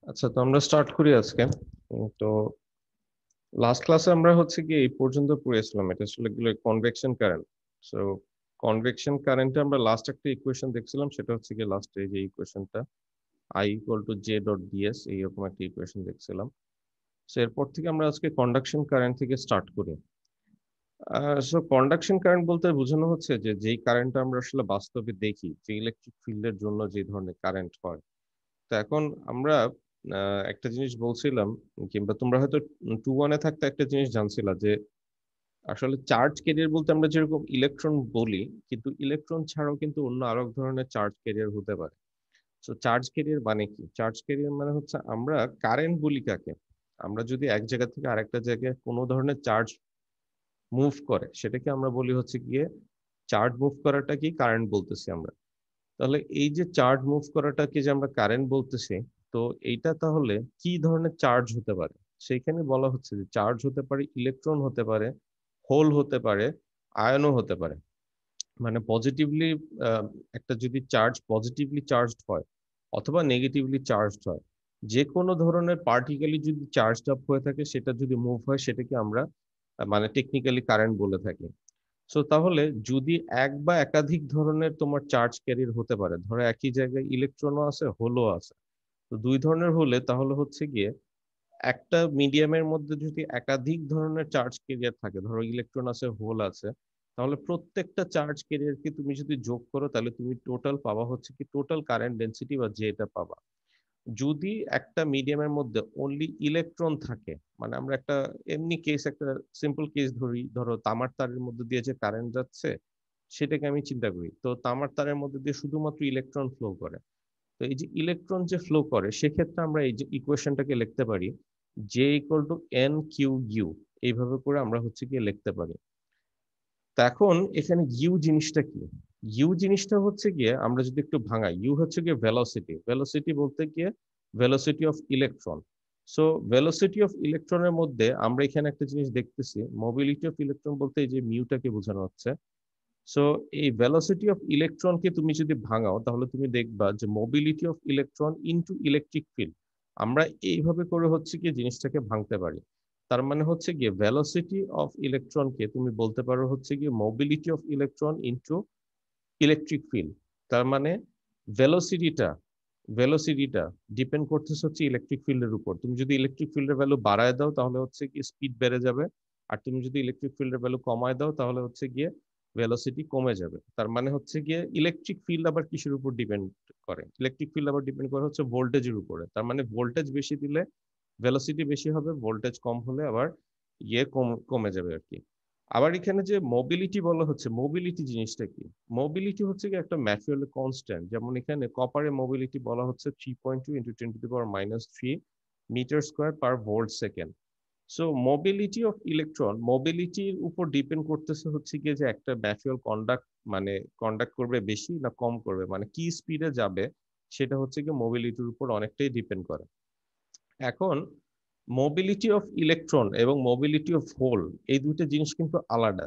আচ্ছা, তো আমরা স্টার্ট করি আজকে। তো লাস্ট ক্লাসে আমরা হচ্ছে কি এই পর্যন্ত পড়েছিলাম, এটা আসলে এগুলো কনভেকশন কারেন্ট। সো কনভেকশন কারেন্টে আমরা লাস্ট একটা ইকুয়েশন দেখছিলাম, সেটা হচ্ছে কি লাস্টে যে ইকুয়েশনটা I equal to J dot DS, এইরকম একটা ইকুয়েশন দেখছিলাম। সো এরপর থেকে আমরা আজকে কন্ডাকশন কারেন্ট থেকে স্টার্ট করি। সো কন্ডাকশন কারেন্ট বলতে বোঝানো হচ্ছে যে যেই কারেন্টটা আমরা আসলে বাস্তবে দেখি, যে ইলেকট্রিক ফিল্ডের জন্য যে ধরনের কারেন্ট হয়। তো এখন আমরা একটা জিনিস বলছিলাম, কিংবা তোমরা হয়তো 2-1-এ থাকতে একটা জিনিস জানছিলা যে আসলে চার্জ ক্যারিয়ার বলতে আমরা যেরকম ইলেকট্রন বলি, কিন্তু ইলেকট্রন ছাড়াও কিন্তু অন্য আরো এক ধরনের চার্জ ক্যারিয়ার হতে পারে। তো চার্জ ক্যারিয়ার মানে কি? চার্জ ক্যারিয়ার মানে হচ্ছে আমরা কারেন্ট বলি কাকে? আমরা যদি এক জায়গা থেকে আরেকটা জায়গায় কোনো ধরনের চার্জ মুভ করে, সেটাকে আমরা বলি হচ্ছে গিয়ে চার্জ মুভ করাটা কি কারেন্ট বলতেছি আমরা। তাহলে এই যে চার্জ মুভ করাটাকে যে আমরা কারেন্ট বলতেছি, তো এইটা তাহলে কি ধরনের চার্জ হতে পারে? সেইখানে বলা হচ্ছে যে চার্জ হতে পারে, ইলেকট্রন হতে পারে, হোল হতে পারে, আয়নও হতে পারে। মানে পজিটিভলি একটা যদি চার্জ পজিটিভলি চার্জড হয় অথবা নেগেটিভলি চার্জড হয়, যে কোনো ধরনের পার্টিকেলি যদি চার্জড আপ হয়ে থাকে, সেটা যদি মুভ হয়, সেটাকে আমরা মানে টেকনিক্যালি কারেন্ট বলে থাকি। সো তাহলে যদি এক বা একাধিক ধরনের তোমার চার্জ ক্যারিয়ার হতে পারে, ধরো একই জায়গায় ইলেকট্রনও আছে, হোলও আছে। তো দুই ধরনের হলে তাহলে হচ্ছে গিয়ে একটা মিডিয়ামের মধ্যে যদি একাধিক ধরনের চার্জ ক্যারিয়ার থাকে, ধরো ইলেকট্রন আছে, হোল আছে, তাহলে প্রত্যেকটা চার্জ ক্যারিয়ারকে তুমি যদি যোগ করো, তাহলে তুমি টোটাল পাবা হচ্ছে কি টোটাল কারেন্ট ডেনসিটি বা যেটা পাবা। যদি একটা মিডিয়ামের মধ্যে অনলি ইলেকট্রন থাকে, মানে আমরা একটা এমনি কেস, একটা সিম্পল কেস ধরি, ধরো তামার তারের মধ্যে দিয়ে যে কারেন্ট যাচ্ছে, সেটাকে আমি চিন্তা করি, তো তামার তারের মধ্যে দিয়ে শুধুমাত্র ইলেকট্রন ফ্লো করে। তো এই যে ইলেকট্রন যে ফ্লো করে, সেক্ষেত্রে আমরা এই যে ইকুয়েশনটাকে লিখতে পারি J equal to n q u, এইভাবে করে আমরা হচ্ছে গিয়ে লিখতে পারি। তো এখন এখানে ইউ জিনিসটা কি? ইউ জিনিসটা হচ্ছে গিয়ে আমরা যদি একটু ভাঙাই, ইউ হচ্ছে গিয়ে ভেলোসিটি। ভেলোসিটি বলতে গিয়ে velocity of electron. So velocity of ইলেকট্রনের মধ্যে আমরা এখানে একটা জিনিস দেখতেছি, মোবিলিটি অফ ইলেকট্রন বলতে এই যে মিউটাকে বোঝানো হচ্ছে। সো এই ভেলোসিটি অফ ইলেকট্রনকে তুমি যদি ভাঙাও, তাহলে তুমি দেখবা যে mobility of electron into electric field. আমরা এইভাবে করে হচ্ছে কি জিনিসটাকে ভাঙতে পারি। তার মানে হচ্ছে গিয়ে ভেলোসিটি অফ ইলেকট্রনকে তুমি বলতে পারো হচ্ছে গিয়ে mobility of electron into electric field. তার মানে ভেলোসিটিটা ভেলোসিটিটা ডিপেন্ড করতেছে হচ্ছে ইলেকট্রিক ফিল্ডের উপর। তুমি যদি ইলেকট্রিক ফিল্ডের ভ্যালু বাড়ায় দাও, তাহলে হচ্ছে কি স্পিড বেড়ে যাবে। আর তুমি যদি ইলেকট্রিক ফিল্ডের ভ্যালু কমায় দাও, তাহলে হচ্ছে গিয়ে ভেলোসিটি কমে যাবে। তার মানে হচ্ছে গিয়ে ইলেকট্রিক ফিল্ড আবার কিসের উপর ডিপেন্ড করে? ইলেকট্রিক ফিল্ড আবার ডিপেন্ড করে হচ্ছে ভোল্টেজের উপরে। তার মানে ভোল্টেজ বেশি দিলে ভেলোসিটি বেশি হবে, ভোল্টেজ কম হলে আবার কমে যাবে আর কি। আবার এখানে যে মোবিলিটি বলা হচ্ছে, মোবিলিটি জিনিসটা কি? মোবিলিটি হচ্ছে কি একটা ম্যাটেরিয়াল কনস্ট্যান্ট। যেমন এখানে কপারের মোবিলিটি বলা হচ্ছে 3.2 into 10⁻³ metre square per volt second. So mobility of electron, মোবিলিটির উপর ডিপেন্ড করতেছে হচ্ছে কি যে একটা ম্যাটেরিয়াল মানে কন্ডাক্ট করবে বেশি না কম করবে, মানে কি স্পিডে যাবে, সেটা হচ্ছে কি মোবিলিটির উপর অনেকটাই ডিপেন্ড করে। এখন মোবিলিটি অফ ইলেকট্রন এবং মোবিলিটি অফ হোল, এই দুটো জিনিস কিন্তু আলাদা।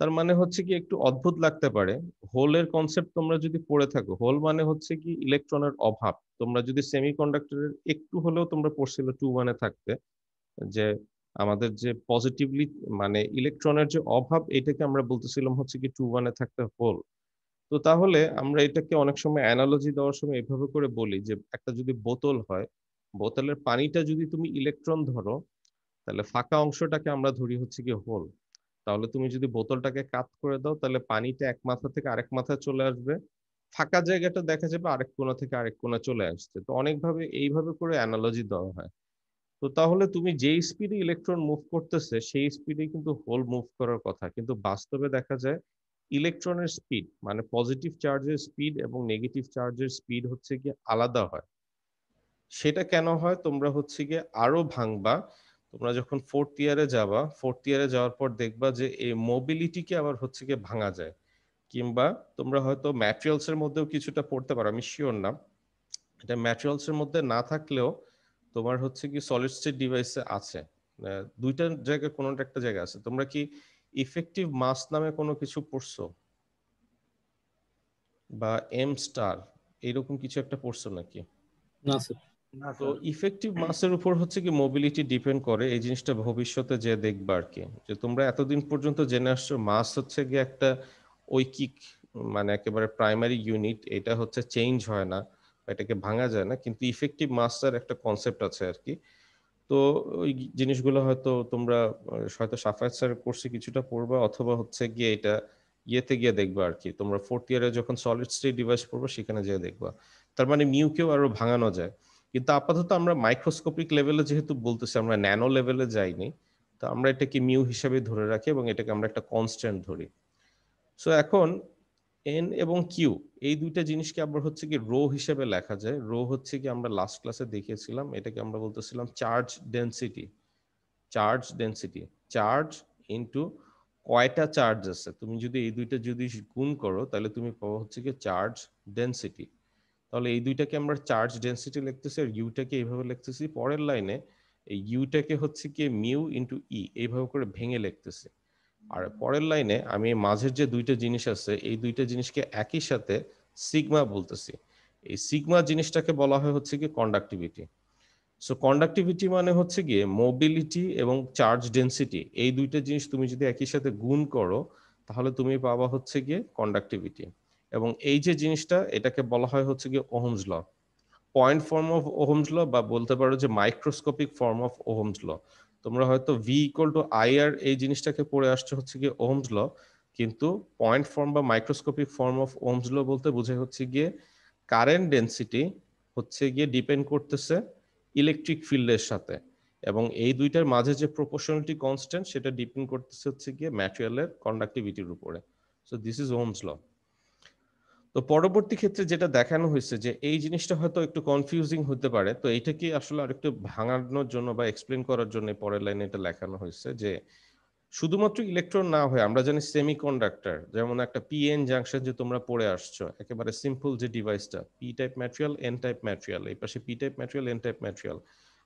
তার মানে হচ্ছে কি একটু অদ্ভুত লাগতে পারে। হোলের কনসেপ্ট তোমরা যদি পড়ে থাকো, হোল মানে হচ্ছে কি ইলেকট্রনের অভাব। তোমরা যদি সেমিকন্ডাক্টরের একটু হলেও তোমরা পড়ছিল 2-1-এ থাকতে, যে আমাদের যে পজিটিভলি মানে ইলেকট্রনের যে অভাব, এটাকে আমরা বলতেছিলাম হচ্ছে কি 2-1-এ থাকতে হোল। তো তাহলে আমরা এটাকে অনেক সময় অ্যানালজি দেওয়ার সময় এভাবে করে বলি যে একটা যদি বোতল হয়, বোতলের পানিটা যদি তুমি ইলেকট্রন ধরো, তাহলে ফাঁকা অংশটাকে আমরা ধরি হচ্ছে কি হোল। তাহলে তুমি যদি বোতলটাকে কাত করে দাও, তাহলে পানিটা এক মাথা থেকে আরেক মাথায় চলে আসবে, ফাঁকা জায়গাটা দেখা যাবে আরেক কোণা থেকে আরেক কোণা চলে আসছে। তো অনেকভাবে এইভাবে করে অ্যানালজি দেওয়া হয়। তো তাহলে তুমি যেই স্পিডে ইলেকট্রন মুভ করতেছে, সেই স্পিডে কিন্তু হোল মুভ করার কথা, কিন্তু বাস্তবে দেখা যায় ইলেকট্রনের স্পিড মানে পজিটিভ চার্জের স্পিড এবং নেগেটিভ চার্জের স্পিড হচ্ছে কি আলাদা হয়। সেটা কেন হয় তোমরা হচ্ছে গিয়ে আরো ভাঙবা। তোমরা যখন ফোর্থ ইয়ারে যাবা, ফোর্থ ইয়ারে যাওয়ার পর দেখবা যে এই মোবিলিটিকে আবার হচ্ছে গিয়ে ভাঙা যায়। কিংবা তোমরা হয়তো ম্যাটেরিয়ালস এর মধ্যেও কিছুটা পড়তে পারো, আমি শিওর না। এটা ম্যাটেরিয়ালস এর মধ্যে না থাকলেও তোমার হচ্ছে কি সলিড স্টেট ডিভাইসে আছে। দুইটা জায়গায় কোনো একটা জায়গায় আছে। তোমরা কি ইফেক্টিভ মাস নামে কোনো কিছু পড়ছো, বা এম স্টার এরকম কিছু একটা পড়ছো নাকি? না স্যার। না তো স্যার। ইফেক্টিভ মাসের উপর হচ্ছে কি মোবিলিটি ডিপেন্ড করে, এই জিনিসটা ভবিষ্যতে যে দেখবা আর কি, যে তোমরা এতদিন পর্যন্ত জেনে আসছো মাস হচ্ছে গিয়ে একটা ঐকিক, মানে একেবারে প্রাইমারি ইউনিট, এটা হচ্ছে চেঞ্জ হয় না, এটাকে ভাঙা যায় না, কিন্তু ইফেক্টিভ মাসের একটা কনসেপ্ট আছে আর কি। তো ওই জিনিসগুলো হয়তো তোমরা হয়তো সাফায়াত স্যারের কোর্সে কিছুটা পড়বা, অথবা হচ্ছে গিয়ে এটা ইয়েতে গিয়ে দেখবা আর কি, তোমরা ফোর্থ ইয়ারে যখন সলিড স্টেট ডিভাইস পড়বো সেখানে যেয়ে দেখবা। তার মানে মিউকেও আরো ভাঙানো যায়, কিন্তু আপাতত আমরা মাইক্রোস্কোপিক লেভেলে যেহেতু বলতেছি, আমরা ন্যানো লেভেলে যাইনি, তো আমরা এটাকে মিউ হিসাবে ধরে রাখি এবং এটাকে আমরা একটা কনস্ট্যান্ট ধরি। সো এখন এন এবং কিউ, এই দুইটা জিনিসকে আবার হচ্ছে কি রো হিসেবে লেখা যায়। রো হচ্ছে কি আমরা লাস্ট ক্লাসে দেখিয়েছিলাম, এটাকে আমরা বলতেছিলাম charge density. Charge density, charge into কয়টা চার্জ আছে, তুমি যদি এই দুইটা যদি গুণ করো তাহলে তুমি পাবো হচ্ছে কি চার্জ ডেনসিটি। তাহলে এই দুইটাকে আমরা চার্জ ডেনসিটি লিখতেছি, আর ইউটাকে এইভাবে লিখতেছি। পরের লাইনে এই ইউটাকে হচ্ছে কি মিউ ইনটু ই এইভাবে করে ভেঙে লিখতেছি। আর পরের লাইনে আমি মাঝের যে দুইটা জিনিস আছে, এই দুইটা জিনিসকে একই সাথে সিগমা বলতেছি। এই সিগমা জিনিসটাকে বলা হয় হচ্ছে কি কন্ডাক্টিভিটি। সো কন্ডাক্টিভিটি মানে হচ্ছে গিয়ে মোবিলিটি এবং চার্জ ডেনসিটি, এই দুইটা জিনিস তুমি যদি একই সাথে গুণ করো তাহলে তুমি পাবা হচ্ছে গিয়ে কন্ডাক্টিভিটি। এবং এই যে জিনিসটা, এটাকে বলা হয় হচ্ছে গিয়ে Ohm's law, point form of Ohm's law, বা বলতে পারো যে microscopic form of Ohm's law. তোমরা হয়তো V equal to I R এই জিনিসটাকে পড়ে আসছে হচ্ছে গিয়ে ওহমস ল, কিন্তু পয়েন্ট ফর্ম বা microscopic form of Ohm's law বলতে বোঝায় হচ্ছে গিয়ে কারেন্ট ডেনসিটি হচ্ছে গিয়ে ডিপেন্ড করতেছে ইলেকট্রিক ফিল্ডের সাথে, এবং এই দুইটার মাঝে যে প্রপোর্শনালিটি কনস্ট্যান্ট সেটা ডিপেন্ড করতেছে হচ্ছে গিয়ে ম্যাটেরিয়ালের কন্ডাক্টিভিটির উপরে। So this is Ohm's law. তো পরবর্তী ক্ষেত্রে যেটা দেখানো হয়েছে যে এই জিনিসটা হয়তো একটু কনফিউজিং হতে পারে, তো এইটাকে আসলে আরেকটু ভাঙানোর জন্য বা এক্সপ্লেন করার জন্য পরের লাইনে এটা লেখানো হয়েছে যে শুধুমাত্র ইলেকট্রন না হয়ে আমরা জানি সেমিকন্ডাক্টর, যেমন একটা পিএন জাংশন যে তোমরা পড়ে আসছো, একেবারে সিম্পল যে ডিভাইসটা, P type material N type material, এই পাশে P type material N type material.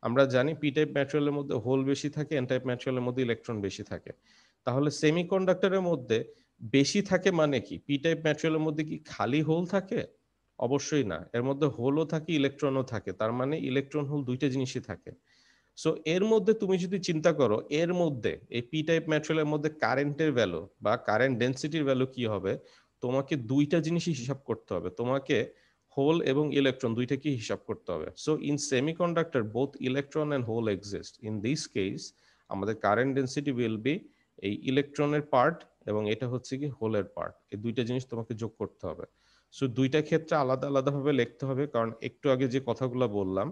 আমরা জানি পি টাইপ ম্যাটেরিয়ালের মধ্যে হোল বেশি থাকে, এন টাইপ ম্যাটেরিয়ালের মধ্যে ইলেকট্রন বেশি থাকে। তাহলে সেমিকন্ডাক্টরের মধ্যে বেশি থাকে মানে কি, পি টাইপ ম্যাটেরিয়ালের মধ্যে কি খালি হোল থাকে? অবশ্যই না, এর মধ্যে হোলও থাকে ইলেকট্রনও থাকে, তার মানে ইলেকট্রন হোল দুইটা জিনিসই থাকে। সো এর মধ্যে তুমি যদি চিন্তা করো, এর মধ্যে এই পি টাইপ ম্যাটেরিয়ালের মধ্যে কারেন্টের ভ্যালু বা কারেন্ট ডেনসিটির ভ্যালু কি হবে, তোমাকে দুইটা জিনিসই হিসাব করতে হবে, তোমাকে হোল এবং ইলেকট্রন দুইটাকে হিসাব করতে হবে। So in semiconductor both electron and hole exist, in this case আমাদের কারেন্ট ডেনসিটি উইল বি এই ইলেকট্রনের পার্ট এবং এটা হচ্ছে কি হোলের পার্ট, এই দুইটা জিনিস তোমাকে যোগ করতে হবে। সো দুইটা ক্ষেত্রে আলাদা আলাদাভাবে লিখতে হবে, কারণ একটু আগে যে কথাগুলো বললাম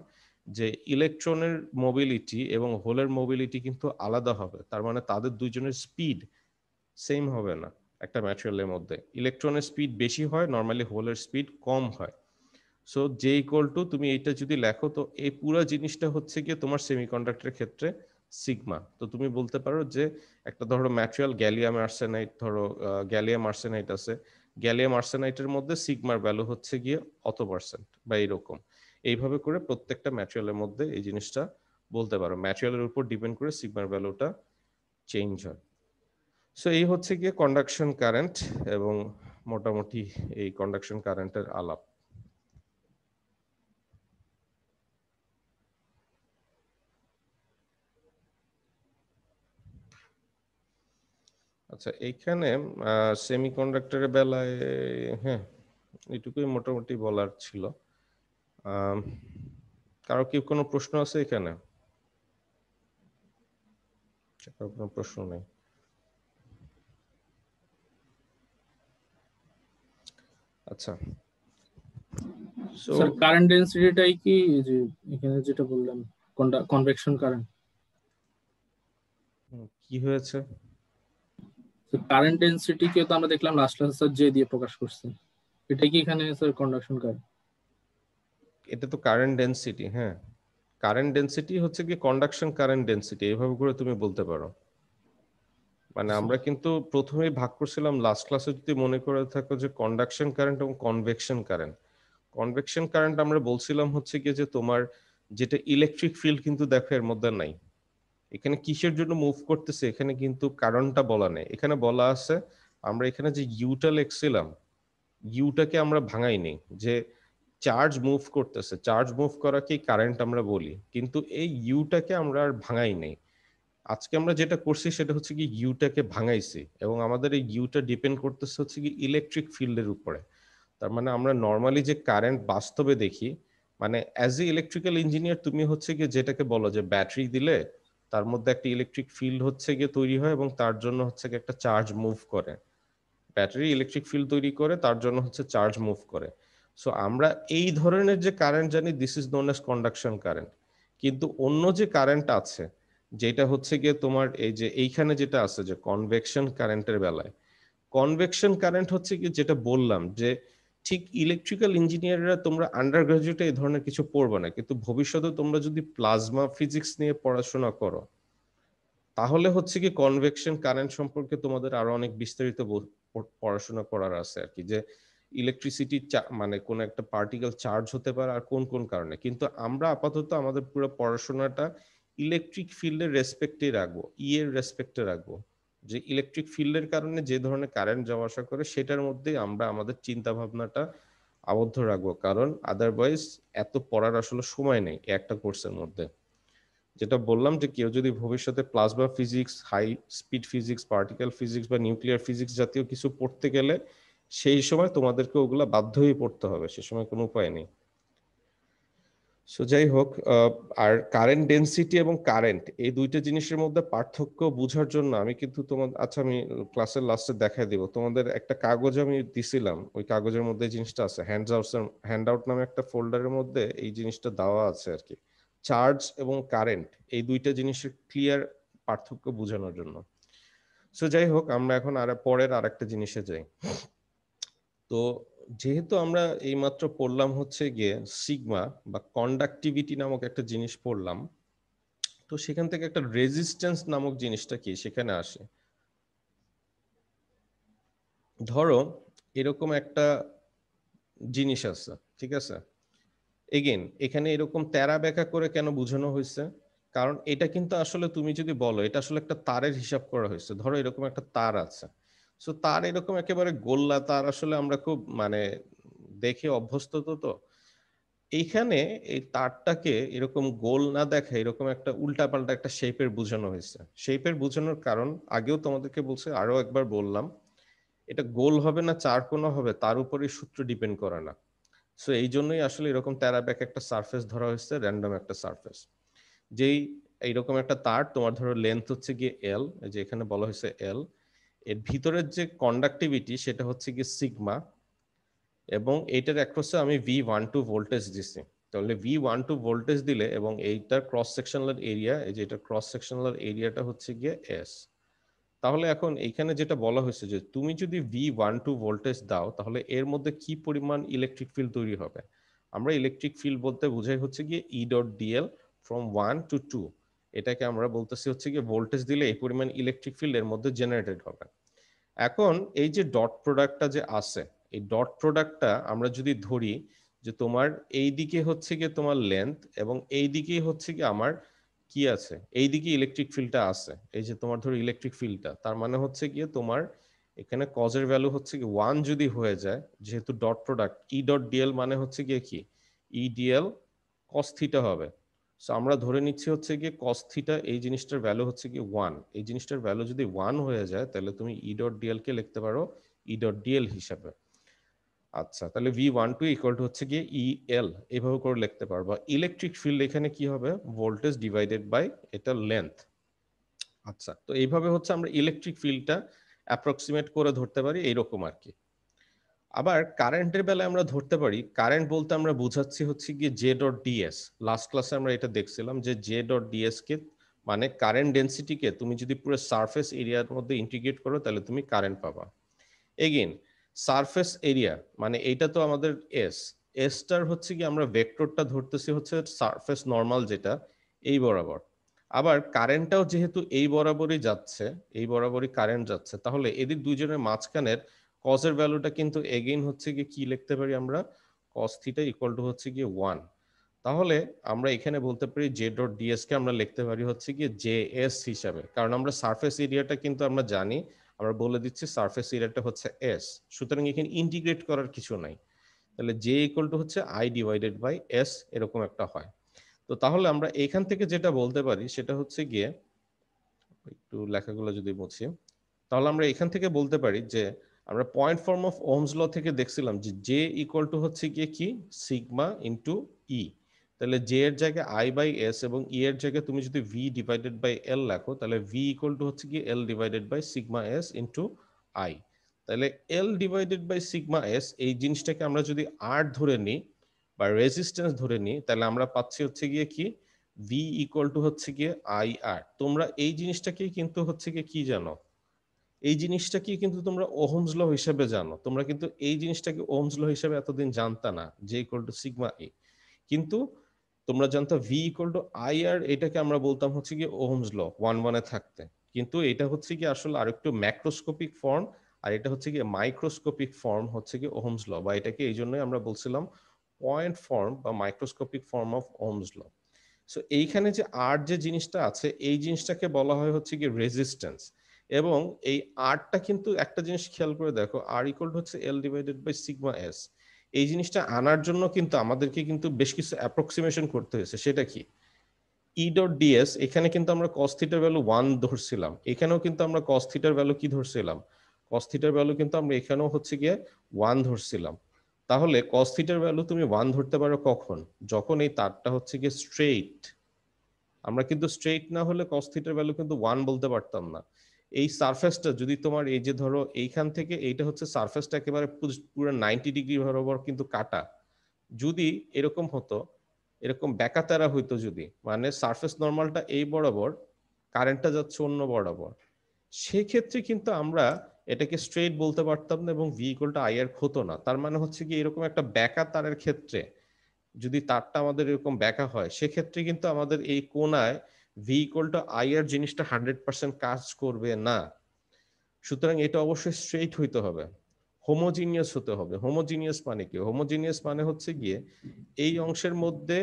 যে ইলেকট্রনের মোবিলিটি এবং হোলের মোবিলিটি কিন্তু আলাদা হবে, তার মানে তাদের দুইজনের স্পিড সেম হবে না। একটা ম্যাটেরিয়ালের মধ্যে ইলেকট্রনের স্পিড বেশি হয়, নর্মালি হোলের স্পিড কম হয়। সো জে ইকুয়াল টু, তুমি এইটা যদি লেখো তো এই পুরো জিনিসটা হচ্ছে গিয়ে তোমার সেমিকন্ডাক্টরের ক্ষেত্রে সিগমা। তো তুমি বলতে পারো যে একটা ধরো ম্যাটেরিয়াল গ্যালিয়াম আর্সেনাইড, ধরো গ্যালিয়াম আর্সেনাইড আছে, গ্যালিয়াম আর্সেনাইটের মধ্যে সিগমার ভ্যালু হচ্ছে গিয়ে অত পার্সেন্ট বা এইরকম। এইভাবে করে প্রত্যেকটা ম্যাটেরিয়ালের মধ্যে এই জিনিসটা বলতে পারো, ম্যাটেরিয়ালের উপর ডিপেন্ড করে সিগমার ভ্যালুটা চেঞ্জ হয়। সো এই হচ্ছে গিয়ে কন্ডাকশন কারেন্ট, এবং মোটামুটি এই কন্ডাকশন কারেন্টের আলাপ। আচ্ছা, এইখানে সেমিকন্ডাক্টরের বেলায় হ্যাঁ এটুকুই মোটামুটি বলার ছিল। আম, কারো কি কোনো প্রশ্ন আছে এখানে? কারো কোনো প্রশ্ন নেই? আচ্ছা, সো স্যার কারেন্ট ডেন্সিটিটাই কি যে এখানে যেটা বললাম, কনভেকশন কারেন্ট? কি হয়েছে? কারেন্ট ডেন্সিটি কে তো আমরা দেখলাম লাস্ট ক্লাসে স্যার জে দিয়ে প্রকাশ করছে, এটা কি এখানে স্যার কন্ডাকশন কারেন্ট? এটা তো কারেন্ট ডেনসিটি, হ্যাঁ, কারেন্ট ডেনসিটি হচ্ছে কি কন্ডাকশন কারেন্ট ডেনসিটি, এইভাবে করে তুমি বলতে পারো। মানে আমরা কিন্তু প্রথমেই ভাগ করছিলাম লাস্ট ক্লাসে, যদি মনে করে থাকো, যে কন্ডাকশন কারেন্ট এবং কনভেকশন কারেন্ট। কনভেকশন কারেন্ট আমরা বলছিলাম হচ্ছে কি যে তোমার যেটা ইলেকট্রিক ফিল্ড কিন্তু দেখো এর মধ্যে নাই, এখানে কিসের জন্য মুভ করতেছে এখানে কিন্তু কারণটা বলা নেই, এখানে বলা আছে আমরা এখানে যে ইউটা লিখছিলাম, ইউটাকে আমরা ভাঙাইনি, যে চার্জ মুভ করতেছে, চার্জ মুভ করাকেই কারেন্ট আমরা বলি, কিন্তু এই ইউটাকে আমরা আর ভাঙাই নাই। আজকে আমরা যেটা করছি সেটা হচ্ছে কি ইউটাকে ভাঙাইছি, এবং আমাদের এই ইউটা ডিপেন্ড করতেছে হচ্ছে কি ইলেকট্রিক ফিল্ডের উপরে। তার মানে আমরা নর্মালি যে কারেন্ট বাস্তবে দেখি, মানে অ্যাজ এ ইলেকট্রিক্যাল ইঞ্জিনিয়ার তুমি হচ্ছে গিয়ে যেটাকে বলো যে ব্যাটারি দিলে তার মধ্যে একটা ইলেকট্রিক ফিল্ড হচ্ছে গিয়ে তৈরি হয় এবং তার জন্য হচ্ছে গিয়ে একটা চার্জ মুভ করে। ব্যাটারি ইলেকট্রিক ফিল্ড তৈরি করে, তার জন্য হচ্ছে চার্জ মুভ করে। সো আমরা এই ধরনের যে কারেন্ট জানি, this is known as conduction current. কিন্তু অন্য যে কারেন্ট আছে, যেটা হচ্ছে গিয়ে তোমার এই যে এইখানে যেটা আছে যে কনভেকশন কারেন্টের বেলায়, কনভেকশন কারেন্ট হচ্ছে কি যেটা বললাম যে ঠিক ইলেকট্রিক্যাল ইঞ্জিনিয়াররা তোমরা আন্ডার গ্রাজুয়েটে এই ধরনের কিছু পড়বে না, কিন্তু ভবিষ্যতে তোমরা যদি প্লাজমা ফিজিক্স নিয়ে পড়াশোনা করো তাহলে হচ্ছে কি কনভেকশন কারেন্ট সম্পর্কে তোমাদের আরো অনেক বিস্তারিত পড়াশোনা করার আছে আর কি, যে ইলেকট্রিসিটি মানে কোন একটা পার্টিকেল চার্জ হতে পারে আর কোন কোন কারণে। কিন্তু আমরা আপাতত আমাদের পুরো পড়াশোনাটা ইলেকট্রিক ফিল্ডের রেসপেক্টে রাখবো, এর রেসপেক্টে রাখবো, যে ইলেকট্রিক ফিল্ডের কারণে যে ধরনের কারেন্ট যাওয়া আসা করে সেটার মধ্যে আমরা আমাদের চিন্তা ভাবনাটা আবদ্ধ রাখবো, কারণ আদারওয়াইজ এত পড়ার আসলে সময় নেই একটা কোর্সের মধ্যে। যেটা বললাম যে কেউ যদি ভবিষ্যতে plasma physics, high speed physics, particle physics বা নিউক্লিয়ার ফিজিক্স জাতীয় কিছু পড়তে গেলে সেই সময় তোমাদেরকে ওগুলা বাধ্য হয়ে পড়তে হবে, সে সময় কোনো উপায় নেই। সো যাই হোক, আর কারেন্ট ডেনসিটি এবং কারেন্ট এই দুইটা জিনিসের মধ্যে পার্থক্য বোঝার জন্য আমি কিন্তু তোমার, আচ্ছা আমি ক্লাসের লাস্টে দেখাই দিব তোমাদের, একটা কাগজ আমি দিছিলাম, ওই কাগজের মধ্যে এই জিনিসটা আছে, হ্যান্ড আউট নামে একটা ফোল্ডারের মধ্যে এই জিনিসটা দেওয়া আছে আর কি, চার্জ এবং কারেন্ট এই দুইটা জিনিসের ক্লিয়ার পার্থক্য বোঝানোর জন্য। সো যাই হোক, আমরা এখন পরের আরেকটা জিনিসে যাই। তো যেহেতু আমরা এইমাত্র পড়লাম হচ্ছে গিয়ে সিগমা বা কন্ডাক্টিভিটি নামক একটা জিনিস পড়লাম, তো সেখান থেকে একটা রেজিস্ট্যান্স নামক জিনিসটা কি সেখানে আসে। ধরো এরকম একটা জিনিস আছে, ঠিক আছে, এগেন এখানে এরকম তেরা বেঁকা করে কেন বোঝানো হয়েছে, কারণ এটা কিন্তু আসলে তুমি যদি বলো এটা আসলে একটা তারের হিসাব করা হয়েছে। ধরো এরকম একটা তার আছে, সো তার এরকম একেবারে গোল্লা তার আসলে আমরা খুব মানে দেখে অভ্যস্ত, তো এইখানে এই তারটাকে এরকম গোল না দেখা এরকম একটা উল্টাপাল্টা একটা শেপের বোঝানো হয়েছে। শেপের বোঝানোর কারণ আগেও তোমাদেরকে বলছে, আরো একবার বললাম, এটা গোল হবে না চার কোণা হবে তার উপরে সূত্র ডিপেন্ড করে না। সো এই জন্যই আসলে এরকম তেরা ব্যাক একটা সারফেস ধরা হয়েছে, র্যান্ডম একটা সারফেস। যেই এইরকম একটা তার, তোমার ধরো লেন্থ হচ্ছে গিয়ে এল, যে এখানে বলা হয়েছে এল, এর ভিতরের যে কন্ডাক্টিভিটি সেটা হচ্ছে গিয়ে সিগমা, এবং এইটার অ্যাক্রসে আমি V12 ভোল্টেজ দিছি। তাহলে V12 ভোল্টেজ দিলে এবং এইটার ক্রস সেকশনাল এরিয়া, এই যে এটা ক্রস সেকশনাল এরিয়াটা হচ্ছে গিয়ে এস। তাহলে এখন এইখানে যেটা বলা হয়েছে যে তুমি যদি V12 ভোল্টেজ দাও তাহলে এর মধ্যে কি পরিমাণ ইলেকট্রিক ফিল্ড তৈরি হবে। আমরা ইলেকট্রিক ফিল্ড বলতে বোঝাই হচ্ছে গিয়ে E.dl ফ্রম 1 to 2, এটাকে আমরা বলতেছি হচ্ছে গিয়ে ভোল্টেজ দিলে এই পরিমাণ ইলেকট্রিক ফিল্ড এর মধ্যে জেনারেটেড হবে। এখন এই যে ডট প্রোডাক্টটা যে আছে, এই ডট প্রোডাক্টটা আমরা যদি ধরি যে তোমার এই দিকে হচ্ছে গিয়ে তোমার লেন্থ এবং এই দিকেই হচ্ছে গিয়ে আমার কি আছে, এই দিকে ইলেকট্রিক ফিল্ডটা আছে, এই যে তোমার ধরো ইলেকট্রিক ফিল্ডটা, তার মানে হচ্ছে গিয়ে তোমার এখানে কজের ভ্যালু হচ্ছে কি 1 যদি হয়ে যায়, যেহেতু dot product E dot DL মানে হচ্ছে গিয়ে কি ই ডিএল কস থিটা হবে। সো আমরা ধরে নিচ্ছি হচ্ছে গিয়ে কস থিটা এই জিনিসটার ভ্যালু হচ্ছে গিয়ে 1, এই জিনিসটার ভ্যালু যদি 1 হয়ে যায় তাহলে তুমি ই ডট ডিএল কে লিখতে পারো ই ডট ডিএল হিসাবে। আচ্ছা, তাহলে V12 ইকুয়াল টু হচ্ছে গিয়ে EL, এইভাবে করে লিখতে পারবা। ইলেকট্রিক ফিল্ড এখানে কি হবে, ভোল্টেজ ডিভাইডেড বাই এটা লেন্থ। আচ্ছা, তো এইভাবে হচ্ছে আমরা ইলেকট্রিক ফিল্ডটা অ্যাপ্রক্সিমেট করে ধরতে পারি এইরকম আর কি। আবার কারেন্টের বেলায় আমরা ধরতে পারি, কারেন্ট বলতে আমরা বুঝাচ্ছি হচ্ছে গিয়ে জে ডট ডিএস। লাস্ট ক্লাসে আমরা এটা দেখছিলাম যে জে ডট ডিএস কে মানে কারেন্ট ডেন্সিটিকে তুমি যদি পুরো সারফেস এরিয়ার মধ্যে ইন্টিগ্রেট করো তাহলে তুমি কারেন্ট পাবা। এগেইন সারফেস এরিয়া মানে এইটা তো আমাদের এস, এসটার হচ্ছে কি আমরা ভেক্টরটা ধরতেছি হচ্ছে সারফেস নর্মাল যেটা এই বরাবর। আবার কারেন্টটাও যেহেতু এই বরাবরই যাচ্ছে, এই বরাবরই কারেন্ট যাচ্ছে, তাহলে এদের দুইজনের মাঝখানের কজের ভ্যালুটা কিন্তু এগেইন হচ্ছে গিয়ে কি লিখতে পারি আমরা, কস থিটা ইকুয়াল টু হচ্ছে গিয়ে 1। তাহলে আমরা এখানে বলতে পারি জে ডট ডিএস কে আমরা লিখতে পারি হচ্ছে গিয়ে জে এস হিসাবে, কারণ আমরা সারফেস এরিয়াটা কিন্তু আমরা জানি, আমরা বলে দিচ্ছি সারফেস এরিয়াটা হচ্ছে এস। সুতরাং এখানে ইন্টিগ্রেট করার কিছু নাই। তাহলে জে ইকুয়াল টু হচ্ছে আই ডিভাইডেড বাই এস, এরকম একটা হয়। তো তাহলে আমরা এখান থেকে যেটা বলতে পারি সেটা হচ্ছে গিয়ে, একটু লেখাগুলো যদি মুছি, তাহলে আমরা এখান থেকে বলতে পারি যে আমরা পয়েন্ট ফর্ম অফ ওহমস ল থেকে দেখছিলাম যে জে ইকুয়াল টু হচ্ছে গিয়ে কি সিগমা ইন্টু ই। তাহলে জে এর জায়গায় আই বাই এস এবং ই এর জায়গায় তুমি যদি ভি ডিভাইডেড বাই এল লেখো, তাহলে ভি ইকুয়াল টু হচ্ছে কি L divided by sigma S into I. তাহলে L divided by sigma S এই জিনিসটাকে আমরা যদি আর ধরে নিই বা রেজিস্ট্যান্স ধরে নিই, তাহলে আমরা পাচ্ছি হচ্ছে গিয়ে কি ভি ইকুয়াল টু হচ্ছে গিয়ে আই আর। তোমরা এই জিনিসটাকেই কিন্তু হচ্ছে গিয়ে কি জানো, এই জিনিসটাকে কিন্তু তোমরা ওহমস ল হিসেবে জানো। তোমরা কিন্তু এই জিনিসটাকে ওহমস ল হিসেবে এতদিন জানতা না, জে ইকুয়াল টু সিগমা ই। কিন্তু তোমরা জানতো ভি ইকুয়াল টু আই আর, এটাকে আমরা বলতাম হচ্ছে কি ওহমস ল 1-1 থাকতে। কিন্তু এটা হচ্ছে কি আসলে আরেকটু ম্যাক্রোস্কোপিক ফর্ম, আর এটা হচ্ছে কি মাইক্রোস্কোপিক ফর্ম হচ্ছে কি ওহমস ল, বা এটাকে এই জন্যই আমরা বলছিলাম পয়েন্ট ফর্ম বা microscopic form of Ohm's law. So এইখানে যে আর যে জিনিসটা আছে এই জিনিসটাকে বলা হয় হচ্ছে কি রেজিস্ট্যান্স। এবং এই আরটা কিন্তু একটা জিনিস খেয়াল করে দেখো, আর ইকুয়াল টু হচ্ছে l divided by sigma S. এই জিনিসটা আনার জন্য কিন্তু আমাদেরকে কিন্তু বেশ কিছু অ্যাপ্রক্সিমেশন করতে হয়েছে। সেটা কি, ই ডট ডিএস, এখানে কিন্তু আমরা কস থিটার ভ্যালু 1 ধরছিলাম, এখানেও কিন্তু আমরা কস থিটার ভ্যালু কি ধরছিলাম, কস থিটার ভ্যালু কিন্তু আমরা এখানেও হচ্ছে গিয়ে 1 ধরছিলাম। তাহলে কস থিটার ভ্যালু তুমি 1 ধরতে পারো কখন, যখন এই তারটা হচ্ছে গিয়ে স্ট্রেইট। আমরা কিন্তু স্ট্রেইট না হলে কস থিটার ভ্যালু কিন্তু 1 বলতে পারতাম না। এই সারফেসটা যদি তোমার এই যে ধরো এইখান থেকে এইটা হচ্ছে সারফেসটা একেবারে পুরো 90 ডিগ্রি বরাবর কিন্তু কাটা, যদি এরকম হতো, এরকম ব্যাকাতেরা হইতো যদি, মানে সারফেস নর্মালটা এই বরাবর, কারেন্টটা যাচ্ছে অন্য বরাবর, সেক্ষেত্রে কিন্তু আমরা এটাকে স্ট্রেইট বলতে পারতাম না এবং ভি ইকুয়াল টু আই এর হতো না। তার মানে হচ্ছে কি এরকম একটা ব্যাকা তারের ক্ষেত্রে যদি তারটা আমাদের এরকম ব্যাকা হয়, সেক্ষেত্রে কিন্তু আমাদের এই কোণায় ভি ইকুয়াল টু আই এর জিনিসটা 100% কাজ করবে না। সুতরাং এটা অবশ্যই স্ট্রেইট হইতে হবে, হোমোজিনিয়াস হতে হবে। হোমোজিনিয়াস মানে কি, হোমোজিনিয়াস মানে হচ্ছে গিয়ে এই অংশের মধ্যে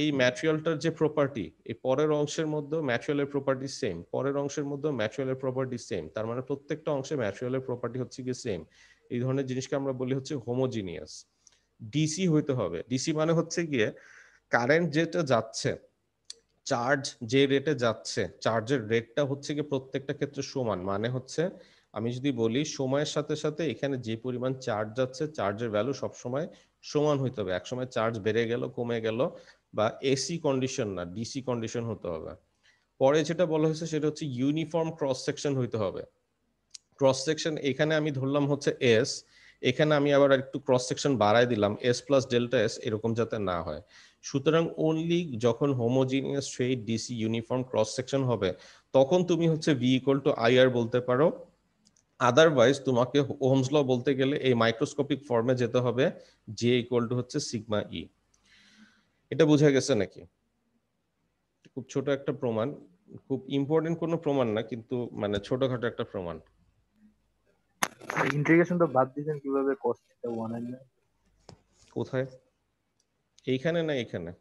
এই ম্যাটেরিয়ালটার যে প্রপার্টি, এই পরের অংশের মধ্যে ম্যাটেরিয়ালের প্রপার্টি সেম, পরের অংশের মধ্যে ম্যাটেরিয়ালের প্রপার্টি সেম, তার মানে প্রত্যেকটা অংশে ম্যাটেরিয়ালের প্রপার্টি হচ্ছে গিয়ে সেম। এই ধরনের জিনিসকে আমরা বলি হচ্ছে হোমোজিনিয়াস। ডিসি হইতে হবে, ডিসি মানে হচ্ছে গিয়ে কারেন্ট যেটা যাচ্ছে, চার্জ যে রেটে যাচ্ছে, চার্জের রেটটা হচ্ছে গিয়ে প্রত্যেকটা ক্ষেত্রে সমান। মানে হচ্ছে আমি যদি বলি সময়ের সাথে সাথে এখানে যে পরিমাণ চার্জ যাচ্ছে, চার্জের ভ্যালু সবসময় সমান হইতে হবে। একসময় চার্জ বেড়ে গেল কমে গেল বা এসি কন্ডিশন না, ডিসি কন্ডিশন হতে হবে। পরে যেটা বলা হয়েছে সেটা হচ্ছে ইউনিফর্ম ক্রস সেকশন হইতে হবে। ক্রস সেকশন এখানে আমি ধরলাম হচ্ছে এস, এখানে আমি আবার একটু ক্রস সেকশন বাড়াই দিলাম এস প্লাস ডেল্টা এস, এরকম যাতে না হয়। সুতরাং অনলি যখন homogeneous straight DC uniform cross section হবে, তখন তুমি হচ্ছে V equal to I R বলতে পারো। আদারওয়াইজ তোমাকে ওহমস ল বলতে গেলে এই মাইক্রোস্কোপিক ফর্মে যেতে হবে, জে ইকুয়াল টু হচ্ছে সিগমা ই। এটা বোঝা গেছে নাকি? খুব ছোট একটা প্রমাণ, খুব ইম্পর্টেন্ট কোনো প্রমাণ না, কিন্তু মানে ছোটখাটো একটা প্রমাণ। ইন্টিগ্রেশন তো বাদ দিয়েছেন কিভাবে cos থিটা 1 এর না? কোথায়, এইখানে না এখানে?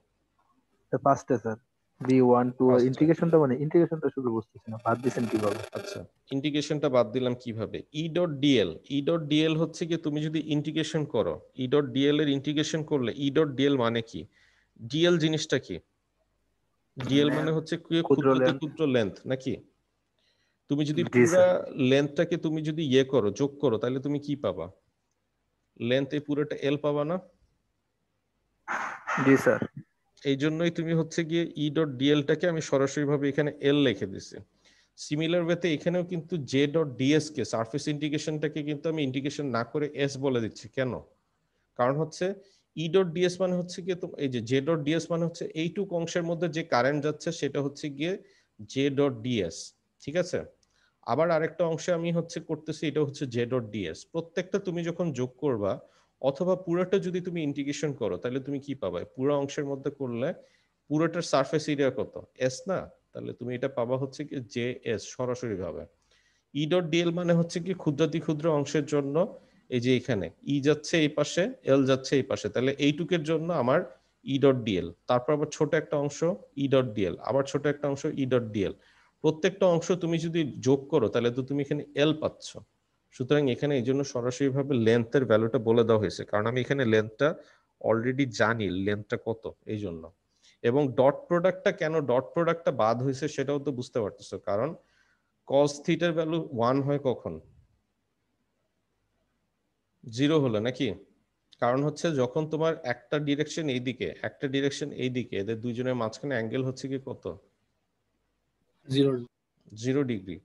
তো পাঁচটা স্যার, b1 2 আচ্ছা ইন্টিগ্রেশনটা মানে ইন্টিগ্রেশনটা শুধু বুঝতেছি না, বাদ দিয়েছেন কিভাবে? আচ্ছা, ইন্টিগ্রেশনটা বাদ দিলাম কিভাবে, E dot DL. E dot DL হচ্ছে কি তুমি যদি ইন্টিগ্রেশন করো, ই ডট ডিএল এর ইন্টিগ্রেশন করলে, ই ডট ডিএল মানে কি, ডিএল জিনিসটা কি, ডিএল মানে হচ্ছে কি ক্ষুদ্র ক্ষুদ্রতে লেন্থ। ক্ষুদ্র লেন্থ নাকি? তুমি যদি জি পুরা স্যার। লেন্থটাকে তুমি যদি ইয়ে করো, যোগ করো, তাহলে তুমি কি পাবা, লেন্থ এই পুরোটা এল পাবা না? জি স্যার। এই জন্যই তুমি হচ্ছে গিয়ে ই ডট ডিএলটাকে আমি সরাসরি ভাবে এখানে এল লিখে দিছি। সিমিলার ওয়েতে এখানেও কিন্তু জে ডট ডিএস কে, সারফেস ইন্টিগ্রেশনটাকে কিন্তু আমি ইন্টিগ্রেশন না করে এস বলে দিচ্ছি। কেন? কারণ হচ্ছে ই ডট ডিএস মানে হচ্ছে গিয়ে এই যে জে ডট ডিএস মানে হচ্ছে এইটুক অংশের মধ্যে যে কারেন্ট যাচ্ছে সেটা হচ্ছে গিয়ে জে ডট ডিএস। ঠিক আছে, আবার আরেকটা অংশে আমি হচ্ছে করতেছি, এটা হচ্ছে জে ডট ডিএস। প্রত্যেকটা তুমি যখন যোগ করবা অথবা পুরোটা যদি তুমি ইন্টিগ্রেশন করো, তাহলে তুমি কি পাবা, পুরো অংশের মধ্যে করলে পুরোটার সারফেস এরিয়া কত, এস না? তাহলে তুমি এটা পাবা হচ্ছে কি জে এস সরাসরি ভাবে। ই ডট ডিএল মানে হচ্ছে কি ক্ষুদ্রাতি ক্ষুদ্র অংশের জন্য, এই যে এখানে ই যাচ্ছে এই পাশে, এল যাচ্ছে এই পাশে, তাহলে এইটুকের জন্য আমার ই ডট ডিএল। তারপর আবার ছোট একটা অংশ ই ডট ডিএল, আবার ছোট একটা অংশ ই ডট ডিএল। প্রত্যেকটা অংশ তুমি যদি যোগ করো তাহলে তো তুমি এখানে এল পাচ্ছ। সুতরাং এখানে এই জন্য সরাসরি ভাবে লেন্থের ভ্যালুটা বলে দেওয়া হয়েছে, কারণ আমি এখানে লেন্থটা অলরেডি জানি লেন্থটা কত এই জন্য। এবং ডট প্রোডাক্টটা কেন ডট প্রোডাক্টটা বাদ হয়েছে সেটাও তো বুঝতে পারতেছো, কারণ cos থিটার ভ্যালু 1 হয় কখন? 0 হলো নাকি? কারণ হচ্ছে যখন তোমার একটা ডিরেকশন এইদিকে একটা ডিরেকশন এইদিকে, এদের দুইজনের মাঝখানে অ্যাঙ্গেল হচ্ছে কি কত? 0 ডিগ্রি।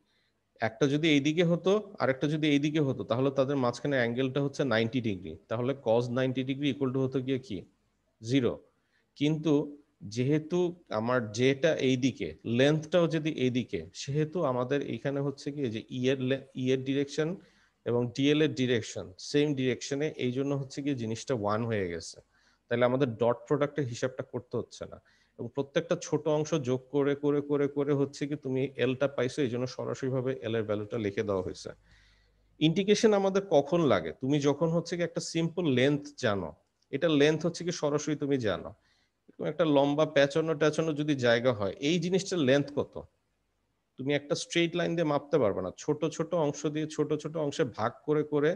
একটা যদি এইদিকে হতো আর একটা যদি এইদিকে হতো তাহলে তাদের মাঝখানে অ্যাঙ্গেলটা হচ্ছে 90 ডিগ্রি, তাহলে cos 90 ডিগ্রি ইকুয়াল টু হতো গিয়ে কি 0। কিন্তু যেহেতু আমার যেটা এইদিকে লেন্থটাও যদি এইদিকে, সেহেতু আমাদের এখানে হচ্ছে কি যে ই এর ডিরেকশন এবং ডিএল এর ডিরেকশন সেম ডিরেকশনে, এই জন্য হচ্ছে কি জিনিসটা 1 হয়ে গেছে। তাহলে আমাদের ডট প্রোডাক্টের হিসাবটা করতে হচ্ছে না, এবং প্রত্যেকটা ছোট অংশ যোগ করে করে করে করে হচ্ছে কি তুমি এলটা পাইছো, এই জন্য সরাসরি ভাবে এল এর ভ্যালুটা লিখে দেওয়া হয়েছে। ইন্টিগ্রেশন আমাদের কখন লাগে? তুমি যখন হচ্ছে কি একটা সিম্পল লেন্থ জানো, এটা লেন্থ হচ্ছে কি সরাসরি তুমি জানো, একটা লম্বা পেঁচানো টেচানো যদি জায়গা হয়, এই জিনিসটার লেন্থ কত তুমি একটা স্ট্রেট লাইন দিয়ে মাপতে পারবে না, ছোট ছোট অংশ দিয়ে ছোট ছোট অংশে ভাগ করে করে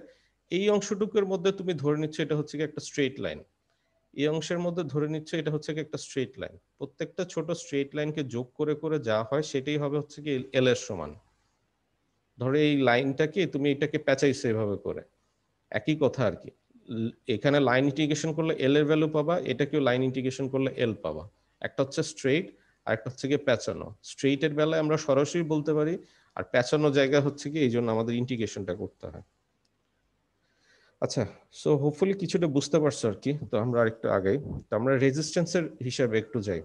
এই অংশটুকুর মধ্যে তুমি ধরে নিচ্ছ এটা হচ্ছে কি একটা স্ট্রেট লাইন, এই অংশের মধ্যে ধরে নিচ্ছ এটা হচ্ছে কি একটা স্ট্রেট লাইন। প্রত্যেকটা ছোট স্ট্রেট লাইনকে যোগ করে করে যা হয় সেটাই হবে হচ্ছে কি এল এর সমান। ধরো এই লাইনটাকে তুমি এটাকে পেঁচাইছো এভাবে করে, একই কথা আর কি। এখানে লাইন ইন্টিগ্রেশন করলে এল এর ভ্যালু পাবা, এটাকেও লাইন ইন্টিগ্রেশন করলে এল পাবা। একটা হচ্ছে স্ট্রেট আর একটা হচ্ছে গিয়ে পেঁচানো। স্ট্রেটের বেলায় আমরা সরাসরি বলতে পারি, আর পেঁচানো জায়গা হচ্ছে কি এই জন্য আমাদের ইন্টিগ্রেশনটা করতে হয়। আচ্ছা, সো হোপফুলি কিছুটা বুঝতে পারছো আর কি। তো আমরা আরেকটু আগাই, তো আমরা রেজিস্ট্যান্সের হিসাবে একটু যাই।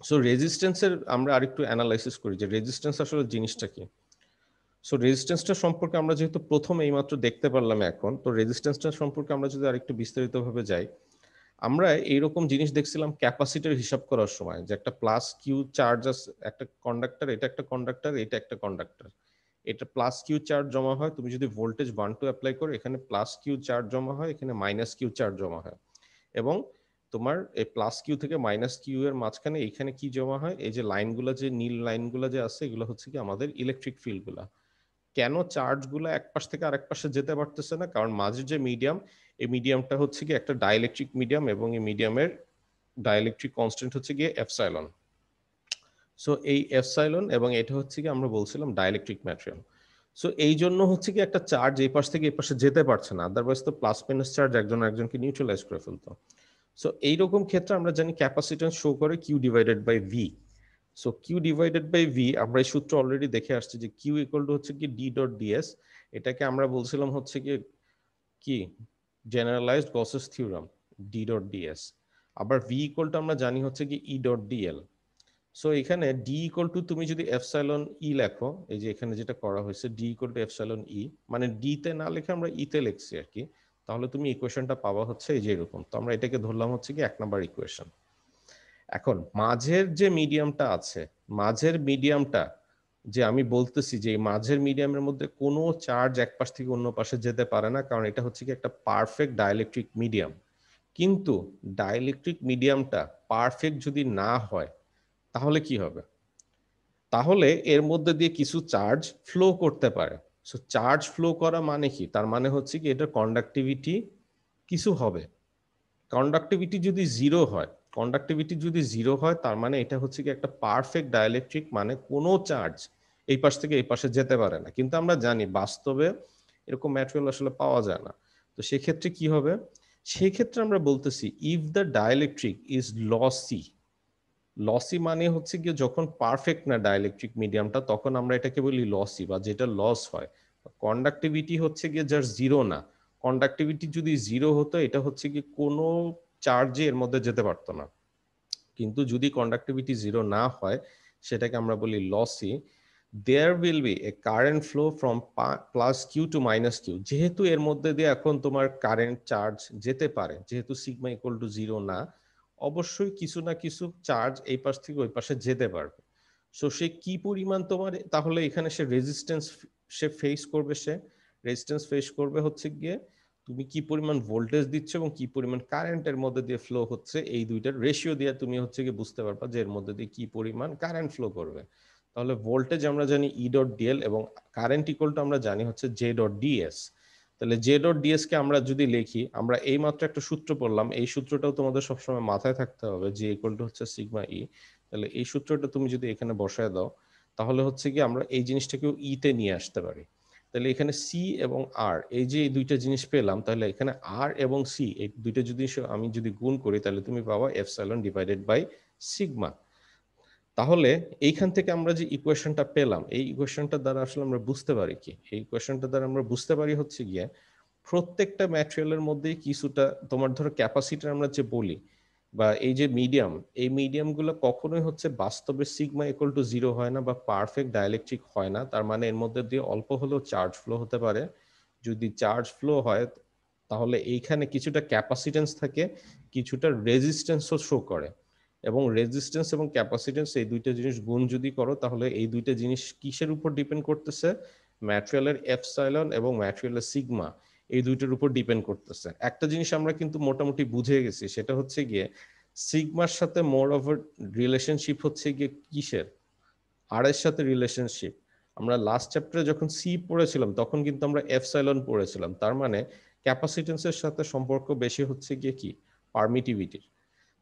সো রেজিস্ট্যান্সের আমরা আরেকটু অ্যানালাইসিস করি যে রেজিস্ট্যান্স আসলে জিনিসটা কি। সো রেজিস্ট্যান্সটা সম্পর্কে আমরা যেহেতু প্রথম এইমাত্র দেখতে পারলাম এখন, তো রেজিস্ট্যান্সটা সম্পর্কে আমরা যদি আরেকটু বিস্তারিতভাবে যাই, আমরা এইরকম জিনিস দেখছিলাম ক্যাপাসিটর হিসাব করার সময়, যে একটা প্লাস কিউ চার্জ আছে, একটা কন্ডাক্টর, এটা একটা কন্ডাক্টর, এটা একটা কন্ডাক্টর, এটা প্লাস কিউ চার্জ জমা হয়, তুমি যদি ভোল্টেজ 1 2 অ্যাপ্লাই করো এখানে প্লাস কিউ চার্জ জমা হয়, এখানে মাইনাস কিউ চার্জ জমা হয়, এবং তোমার এই প্লাস কিউ থেকে মাইনাস কিউ এর মাঝখানে এখানে কি জমা হয়, এই যে লাইনগুলো, যে নীল লাইনগুলো যে আছে, এগুলো হচ্ছে কি আমাদের ইলেকট্রিক ফিল্ড গুলা। কেন চার্জ গুলো এক পাশ থেকে আরেক পাশে যেতে পারতেছে না? কারণ মাঝের যে মিডিয়াম, এই মিডিয়ামটা হচ্ছে কি একটা ডাইইলেকট্রিক মিডিয়াম, এবং এই মিডিয়ামের ডাইইলেকট্রিক কনস্ট্যান্ট হচ্ছে গিয়ে এপসাইলন। সো এই এপসাইলন, এবং এটা হচ্ছে কি আমরা বলছিলাম ডাইইলেকট্রিক ম্যাটেরিয়াল। সো এই জন্য হচ্ছে কি একটা চার্জ এই পাশ থেকে এই পাশে যেতে পারছে না, আদারওয়াইজ তো প্লাস মাইনাস চার্জ একজন একজনকে নিউট্রালাইজ করে ফেলতো। সো এইরকম ক্ষেত্রে আমরা জানি ক্যাপাসিট্যান্স শো করে Q divided by V. So Q divided by V আমরা এই সূত্র অলরেডি দেখে আসছি যে কিউ ইকুয়াল টু হচ্ছে কি ডি ডট ডিএস। এটাকে আমরা বলছিলাম হচ্ছে কি generalised Gauss's theorem, D dot DS. আবার ভি ইকুয়াল টু আমরা জানি হচ্ছে কি ই ডট ডিএল। সো এখানে ডি ইকুয়াল টু তুমি যদি এপসাইলন ই লেখো, এই যে এখানে যেটা করা হয়েছে ডি ইকুয়াল টু এপসাইলন ই, মানে ডি তে না লিখে আমরা ই তে লিখছি আর কি, তাহলে তুমি ইকুয়েশনটা পাবা হচ্ছে এই যে এরকম। তো আমরা এটাকে ধরলাম হচ্ছে কি 1 নাম্বার ইকুয়েশন। এখন মাঝের যে মিডিয়ামটা আছে, মাঝের মিডিয়ামটা যে আমি বলতেছি যে এই মাঝের মিডিয়ামের মধ্যে কোনো চার্জ এক পাশ থেকে অন্য পাশে যেতে পারে না, কারণ এটা হচ্ছে কি একটা পারফেক্ট ডাইইলেকট্রিক মিডিয়াম। কিন্তু ডাইইলেকট্রিক মিডিয়ামটা পারফেক্ট যদি না হয় তাহলে কি হবে? তাহলে এর মধ্যে দিয়ে কিছু চার্জ ফ্লো করতে পারে। সো চার্জ ফ্লো করা মানে কি? তার মানে হচ্ছে কি এটা কন্ডাক্টিভিটি কিছু হবে। কন্ডাক্টিভিটি যদি জিরো হয়, কন্ডাক্টিভিটি যদি জিরো হয় তার মানে এটা হচ্ছে কি একটা পারফেক্ট ডাইইলেকট্রিক, মানে কোনো চার্জ এই পাশ থেকে এই পাশে যেতে পারে না। কিন্তু আমরা জানি বাস্তবে এরকম ম্যাটেরিয়াল আসলে পাওয়া যায় না। তো সেক্ষেত্রে কি হবে? সেই ক্ষেত্রে আমরা বলতেছি if the dielectric is lassi. Lassi মানে হচ্ছে গিয়ে যখন পারফেক্ট না ডাইইলেকট্রিক মিডিয়ামটা, তখন আমরা এটাকে বলি লসি, বা যেটা লস হয়। কন্ডাক্টিভিটি হচ্ছে গিয়ে যার জিরো না, কন্ডাক্টিভিটি যদি জিরো হতো এটা হচ্ছে কি কোনো চার্জে এর মধ্যে যেতে পারতো না। কিন্তু যদি কন্ডাক্টিভিটি জিরো না হয় সেটাকে আমরা বলি lossy. There will be a current flow from plus q to minus q. যেহেতু এর মধ্যে দিয়ে এখন তোমার কারেন্ট চার্জ যেতে পারে, যেহেতু সিগমা ইকুয়াল টু জিরো না, অবশ্যই কিছু না কিছু চার্জ এই পাশ থেকে ওই পাশে যেতে পারবে। সো সে কি পরিমাণ তোমার, তাহলে এখানে সে রেজিস্ট্যান্স সে ফেস করবে, সে রেজিস্ট্যান্স ফেস করবে হচ্ছে গিয়ে তুমি কি পরিমাণ ভোল্টেজ দিচ্ছ এবং কি পরিমাণ কারেন্টের মধ্যে দিয়ে ফ্লো হচ্ছে, এই দুইটার রেশিও দিয়ে তুমি হচ্ছে গিয়ে বুঝতে পারবা যে এর মধ্যে দিয়ে কি পরিমাণ কারেন্ট ফ্লো করবে। তো তাহলে ভোল্টেজ আমরা জানি ই ডট ডিএল এবং কারেন্ট ইকুয়াল টু আমরা জানি হচ্ছে জে ডট ডিএস। তাহলে জে ডট ডিএস কে আমরা যদি লিখি, আমরা এই মাত্র একটা সূত্র পড়লাম, এই সূত্রটাও তোমাদের সবসময় মাথায় থাকতে হবে, যে ইকুয়াল টু হচ্ছে সিগমা ই। তাহলে এই সূত্রটা তুমি যদি এখানে বসায় দাও, তাহলে হচ্ছে কি আমরা এই জিনিসটাকেও ই তে নিয়ে আসতে পারি। তাহলে এখানে সি এবং আর, এই যে এই দুইটা জিনিস পেলাম, তাহলে এখানে আর এবং সি এই দুইটা যদি আমি যদি গুণ করি, তাহলে তুমি পাবা এপসাইলন ডিভাইডেড বাই সিগমা। তাহলে এইখান থেকে আমরা যে ইকুয়েশনটা পেলাম, এই ইকুয়েশনটা দ্বারা আসলে আমরা বুঝতে পারি কি, এই ইকুয়েশনটা দ্বারা আমরা বুঝতে পারি হচ্ছে গিয়ে প্রত্যেকটা ম্যাটেরিয়ালের মধ্যেই কিছুটা, তোমার ধরো ক্যাপাসিটার আমরা যে বলি বা এই যে মিডিয়াম, এই মিডিয়ামগুলো কখনোই হচ্ছে বাস্তবে সিগমা ইকুয়াল টু 0 হয় না বা পারফেক্ট ডাইলেকট্রিক হয় না। তার মানে এর মধ্যে দিয়ে অল্প হলেও চার্জ ফ্লো হতে পারে। যদি চার্জ ফ্লো হয় তাহলে এইখানে কিছুটা ক্যাপাসিটেন্স থাকে, কিছুটা রেজিস্ট্যান্সও শো করে। এবং রেজিস্ট্যান্স এবং ক্যাপাসিটেন্স এই দুইটা জিনিস গুণ যদি করো, তাহলে এই দুইটা জিনিস কিসের উপর ডিপেন্ড করতেছে? ম্যাটেরিয়ালের এপসাইলন এবং ম্যাটেরিয়ালের সিগমা, এই দুইটার উপর ডিপেন্ড করতেছে। একটা জিনিস আমরা কিন্তু মোটামুটি বুঝে গেছি, সেটা হচ্ছে গিয়ে সিগমার সাথে মোর ওভার রিলেশনশিপ হচ্ছে গিয়ে কিসের? আর এর সাথে রিলেশনশিপ। আমরা লাস্ট চ্যাপ্টারে যখন সি পড়েছিলাম তখন কিন্তু আমরা এপসাইলন পড়েছিলাম। তার মানে ক্যাপাসিটেন্সের সাথে সম্পর্ক বেশি হচ্ছে গিয়ে কি? পারমিটিভিটির।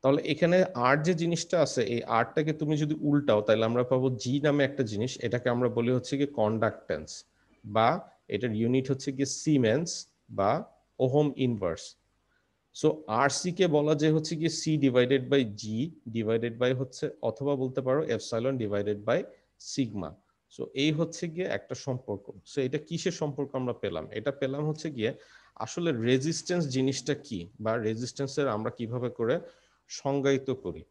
তাহলে এখানে আর যে জিনিসটা আছে, এই আরটাকে তুমি যদি উল্টাও, তাহলে আমরা পাবো জি নামে একটা জিনিস, এটাকে আমরা বলি হচ্ছে গিয়ে কন্ডাক্টেন্স, বা এটার ইউনিট হচ্ছে গিয়ে সিমেন্স বা ohm inverse. So R C কে বলা যায় হচ্ছে গিয়ে C divided by G divided by হচ্ছে, অথবা বলতে পারো epsilon divided by sigma. So এই হচ্ছে গিয়ে একটা সম্পর্ক। সো এটা কিসের সম্পর্ক আমরা পেলাম? এটা পেলাম হচ্ছে গিয়ে আসলে রেজিস্ট্যান্স জিনিসটা কি, বা রেজিস্ট্যান্সের আমরা কিভাবে করে সংজ্ঞায়িত করি।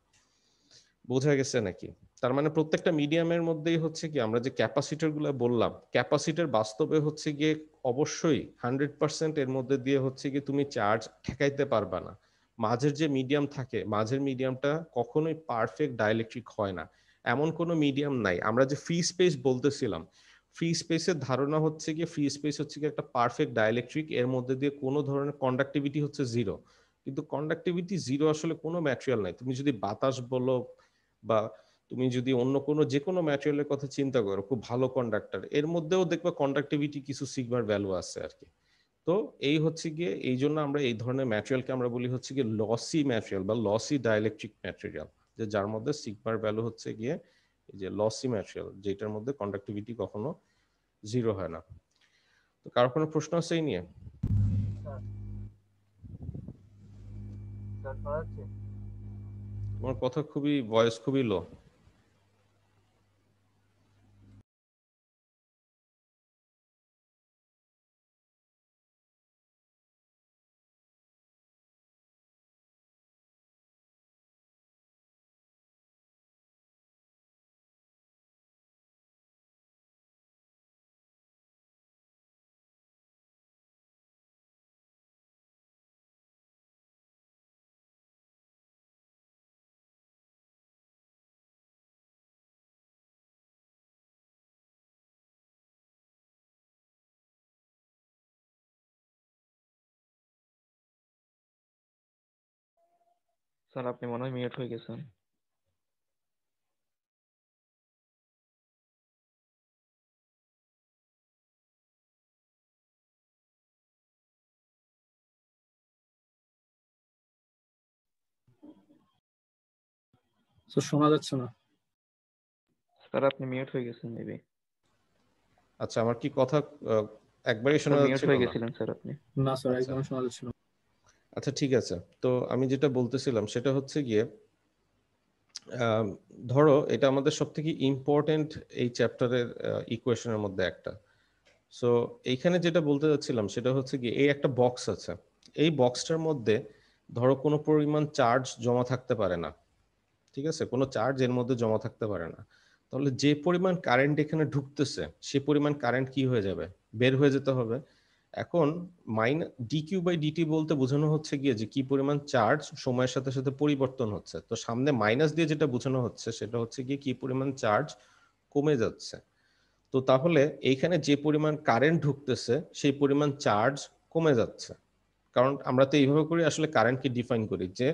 বোঝা গেছে নাকি? তার মানে প্রত্যেকটা মিডিয়ামের মধ্যেই হচ্ছে কি, আমরা যে ক্যাপাসিটর গুলো বললাম, ক্যাপাসিটর বাস্তবে হচ্ছে গিয়ে অবশ্যই 100% এর মধ্যে দিয়ে হচ্ছে গিয়ে তুমি চার্জ ঠেকাইতে পারবা না। মাঝের যে মিডিয়াম থাকে, মাঝের মিডিয়ামটা কখনোই পারফেক্ট ডাইলেকট্রিক হয় না, এমন কোনো মিডিয়াম নাই। আমরা যে ফ্রি স্পেস বলতেছিলাম, ফ্রি স্পেসের ধারণা হচ্ছে গিয়ে ফ্রি স্পেস হচ্ছে গিয়ে একটা পারফেক্ট ডাইলেকট্রিক, এর মধ্যে দিয়ে কোনো ধরনের কন্ডাক্টিভিটি হচ্ছে জিরো। কিন্তু কন্ডাক্টিভিটি জিরো আসলে কোনো ম্যাটেরিয়াল নাই। তুমি যদি বাতাস বলো বা তুমি যদি অন্য কোনো যে কোনো ম্যাটেরিয়ালের কথা চিন্তা করো, খুব ভালো কন্ডাক্টর, এর মধ্যেও দেখবে কন্ডাক্টিভিটি কিছু সিগমার ভ্যালু আছে আর কি। তো এই হচ্ছে গিয়ে, এই জন্য আমরা এই ধরনের ম্যাটেরিয়ালকে আমরা বলি হচ্ছে গিয়ে লসি ম্যাটেরিয়াল বা লসি ডাইলেকট্রিক ম্যাটেরিয়াল, যে যার মধ্যে সিগমার ভ্যালু হচ্ছে গিয়ে এই যে লসি ম্যাটেরিয়াল, যেটার মধ্যে কন্ডাক্টিভিটি কখনো জিরো হয় না। তো কারো কোনো প্রশ্ন আছে এই নিয়ে? তোমার কথা খুবই, ভয়েস খুবই লো। স্যার আপনি মনে হয় মিউট হয়ে গেছেন। তো শোনা যাচ্ছে না। স্যার আপনি মিউট হয়ে গেছেন মেবি। আচ্ছা, আমার কি কথা একবারই শোনা স্যার মিউট যাচ্ছিল হয়ে না? গেছিলেন স্যার আপনি। না স্যার, আচ্ছা একদমই শোনা যাচ্ছে না। আচ্ছা, ঠিক আছে। তো আমি যেটা বলতেছিলাম সেটা হচ্ছে গিয়ে, ধরো এটা আমাদের সব থেকে ইম্পর্টেন্ট এই চ্যাপ্টারের ইকুয়েশনের মধ্যে একটা। সো এইখানে যেটা বলতে যাচ্ছিলাম সেটা হচ্ছে কি, এই একটা বক্স আছে, এই বক্সটার মধ্যে ধরো কোনো পরিমাণ চার্জ জমা থাকতে পারে না, ঠিক আছে? কোনো চার্জ এর মধ্যে জমা থাকতে পারে না। তাহলে যে পরিমাণ কারেন্ট এখানে ঢুকতেছে, সে পরিমাণ কারেন্ট কি হয়ে যাবে? বের হয়ে যেতে হবে। এখন ডিকিউ বাই ডিটি বলতে বোঝানো হচ্ছে গিয়ে যে কি পরিমাণ চার্জ সময়ের সাথে সাথে পরিবর্তন হচ্ছে। তো সামনে মাইনাস দিয়ে যেটা বোঝানো হচ্ছে সেটা হচ্ছে গিয়ে কি পরিমাণ চার্জ কমে যাচ্ছে। তো তাহলে এইখানে যে পরিমাণ কারেন্ট ঢুকতেছে সেই পরিমাণ চার্জ কমে যাচ্ছে। কারণ আমরা তো এইভাবে করে আসলে কারেন্টকে ডিফাইন করি, যে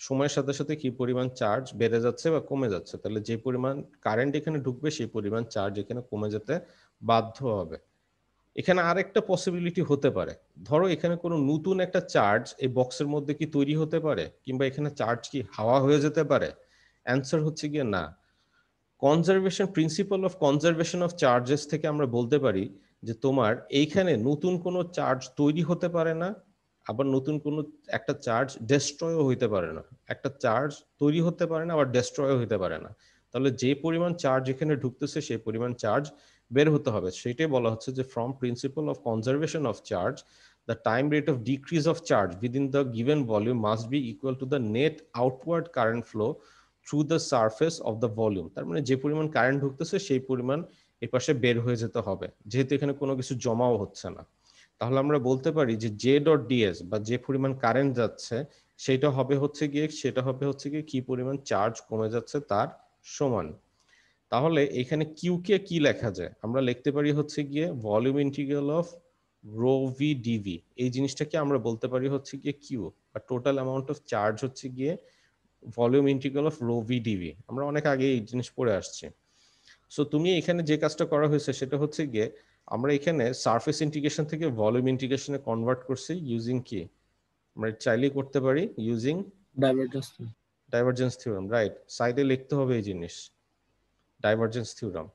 সময়ের সাথে সাথে কি পরিমাণ চার্জ বেড়ে যাচ্ছে বা কমে যাচ্ছে, তাহলে যে পরিমাণ কারেন্ট এখানে ঢুকবে সেই পরিমাণ চার্জ এখানে কমে যেতে বাধ্য হবে। এখানে আরেকটা পসিবিলিটি হতে পারে, ধরো এখানে কোনো নতুন একটা চার্জ এই বক্সের মধ্যে কি তৈরি হতে পারে, কিংবা এখানে চার্জ কি হাওয়া হয়ে যেতে পারে? অ্যান্সার হচ্ছে গিয়ে না। Principal of conservation of charges থেকে আমরা বলতে পারি যে তোমার এইখানে নতুন কোনো চার্জ তৈরি হতে পারে না, আবার নতুন কোনো একটা চার্জ ডেস্ট্রয়ও হইতে পারে না। একটা চার্জ তৈরি হতে পারে না, আবার ডেস্ট্রয়ও হইতে পারে না। তাহলে যে পরিমাণ চার্জ এখানে ঢুকতেছে সেই পরিমাণ চার্জ বের হতে হবে। সেটাই বলা হচ্ছে যে from principal of conservation of charge, the time rate of decrease of charge within the given volume must be equal to the net outward current flow through the surface of the volume। তার মানে যে পরিমাণ current ঢুকতেছে সেই পরিমাণ এই পাশে বের হয়ে যেতে হবে, যেহেতু এখানে কোনো কিছু জমাও হচ্ছে না। তাহলে আমরা বলতে পারি যে জে ডট ডিএস বা যে পরিমাণ কারেন্ট যাচ্ছে সেটা হবে হচ্ছে গিয়ে কি পরিমাণ চার্জ কমে যাচ্ছে তার সমান। তাহলে এখানে কিউ কে কি লেখা যায়? আমরা লিখতে পারি হচ্ছে গিয়ে volume integral of rho v dv. এই জিনিসটাকে আমরা বলতে পারি হচ্ছে গিয়ে কিউ, বা টোটাল অ্যামাউন্ট অফ চার্জ হচ্ছে গিয়ে volume integral of rho v dv. আমরা অনেক আগে এই জিনিস পড়ে আসছি। সো তুমি এখানে যে কাজটা করা হয়েছে সেটা হচ্ছে গিয়ে আমরা এখানে সারফেস ইন্টিগ্রেশন থেকে ভলিউম ইন্টিগ্রেশনে কনভার্ট করছি ইউজিং কি, আমরা চাইলেই করতে পারি ইউজিং ডাইভারজেন্স থিওরেম, রাইট? সাইডে লিখতে হবে এই জিনিস, ডাইভারজেন্স থিওরেম।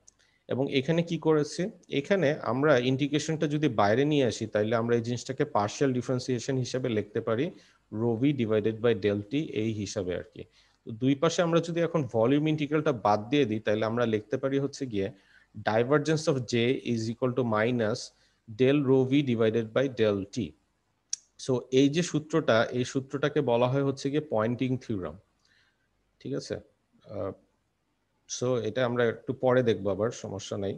এবং এখানে কি করেছে, এখানে আমরা ইন্টিগ্রেশনটা যদি বাইরে নিয়ে আসি তাহলে আমরা এই জিনিসটাকে পার্শিয়াল ডিফারেন্সিয়েশন হিসেবে লিখতে পারি rho V divided by del t এই হিসাবে আর কি। তো দুই পাশে আমরা যদি এখন ভলিউম ইন্টিগ্রালটা বাদ দিয়ে দিই তাহলে আমরা লিখতে পারি হচ্ছে গিয়ে divergence of J is equal to minus del rho V divided by del T. So এই যে সূত্রটা, এই সূত্রটাকে বলা হয় হচ্ছে গিয়ে পয়েন্টিং থিওরেম, ঠিক আছে? সো এটা আমরা একটু পরে দেখবো, আবার সমস্যা নাই।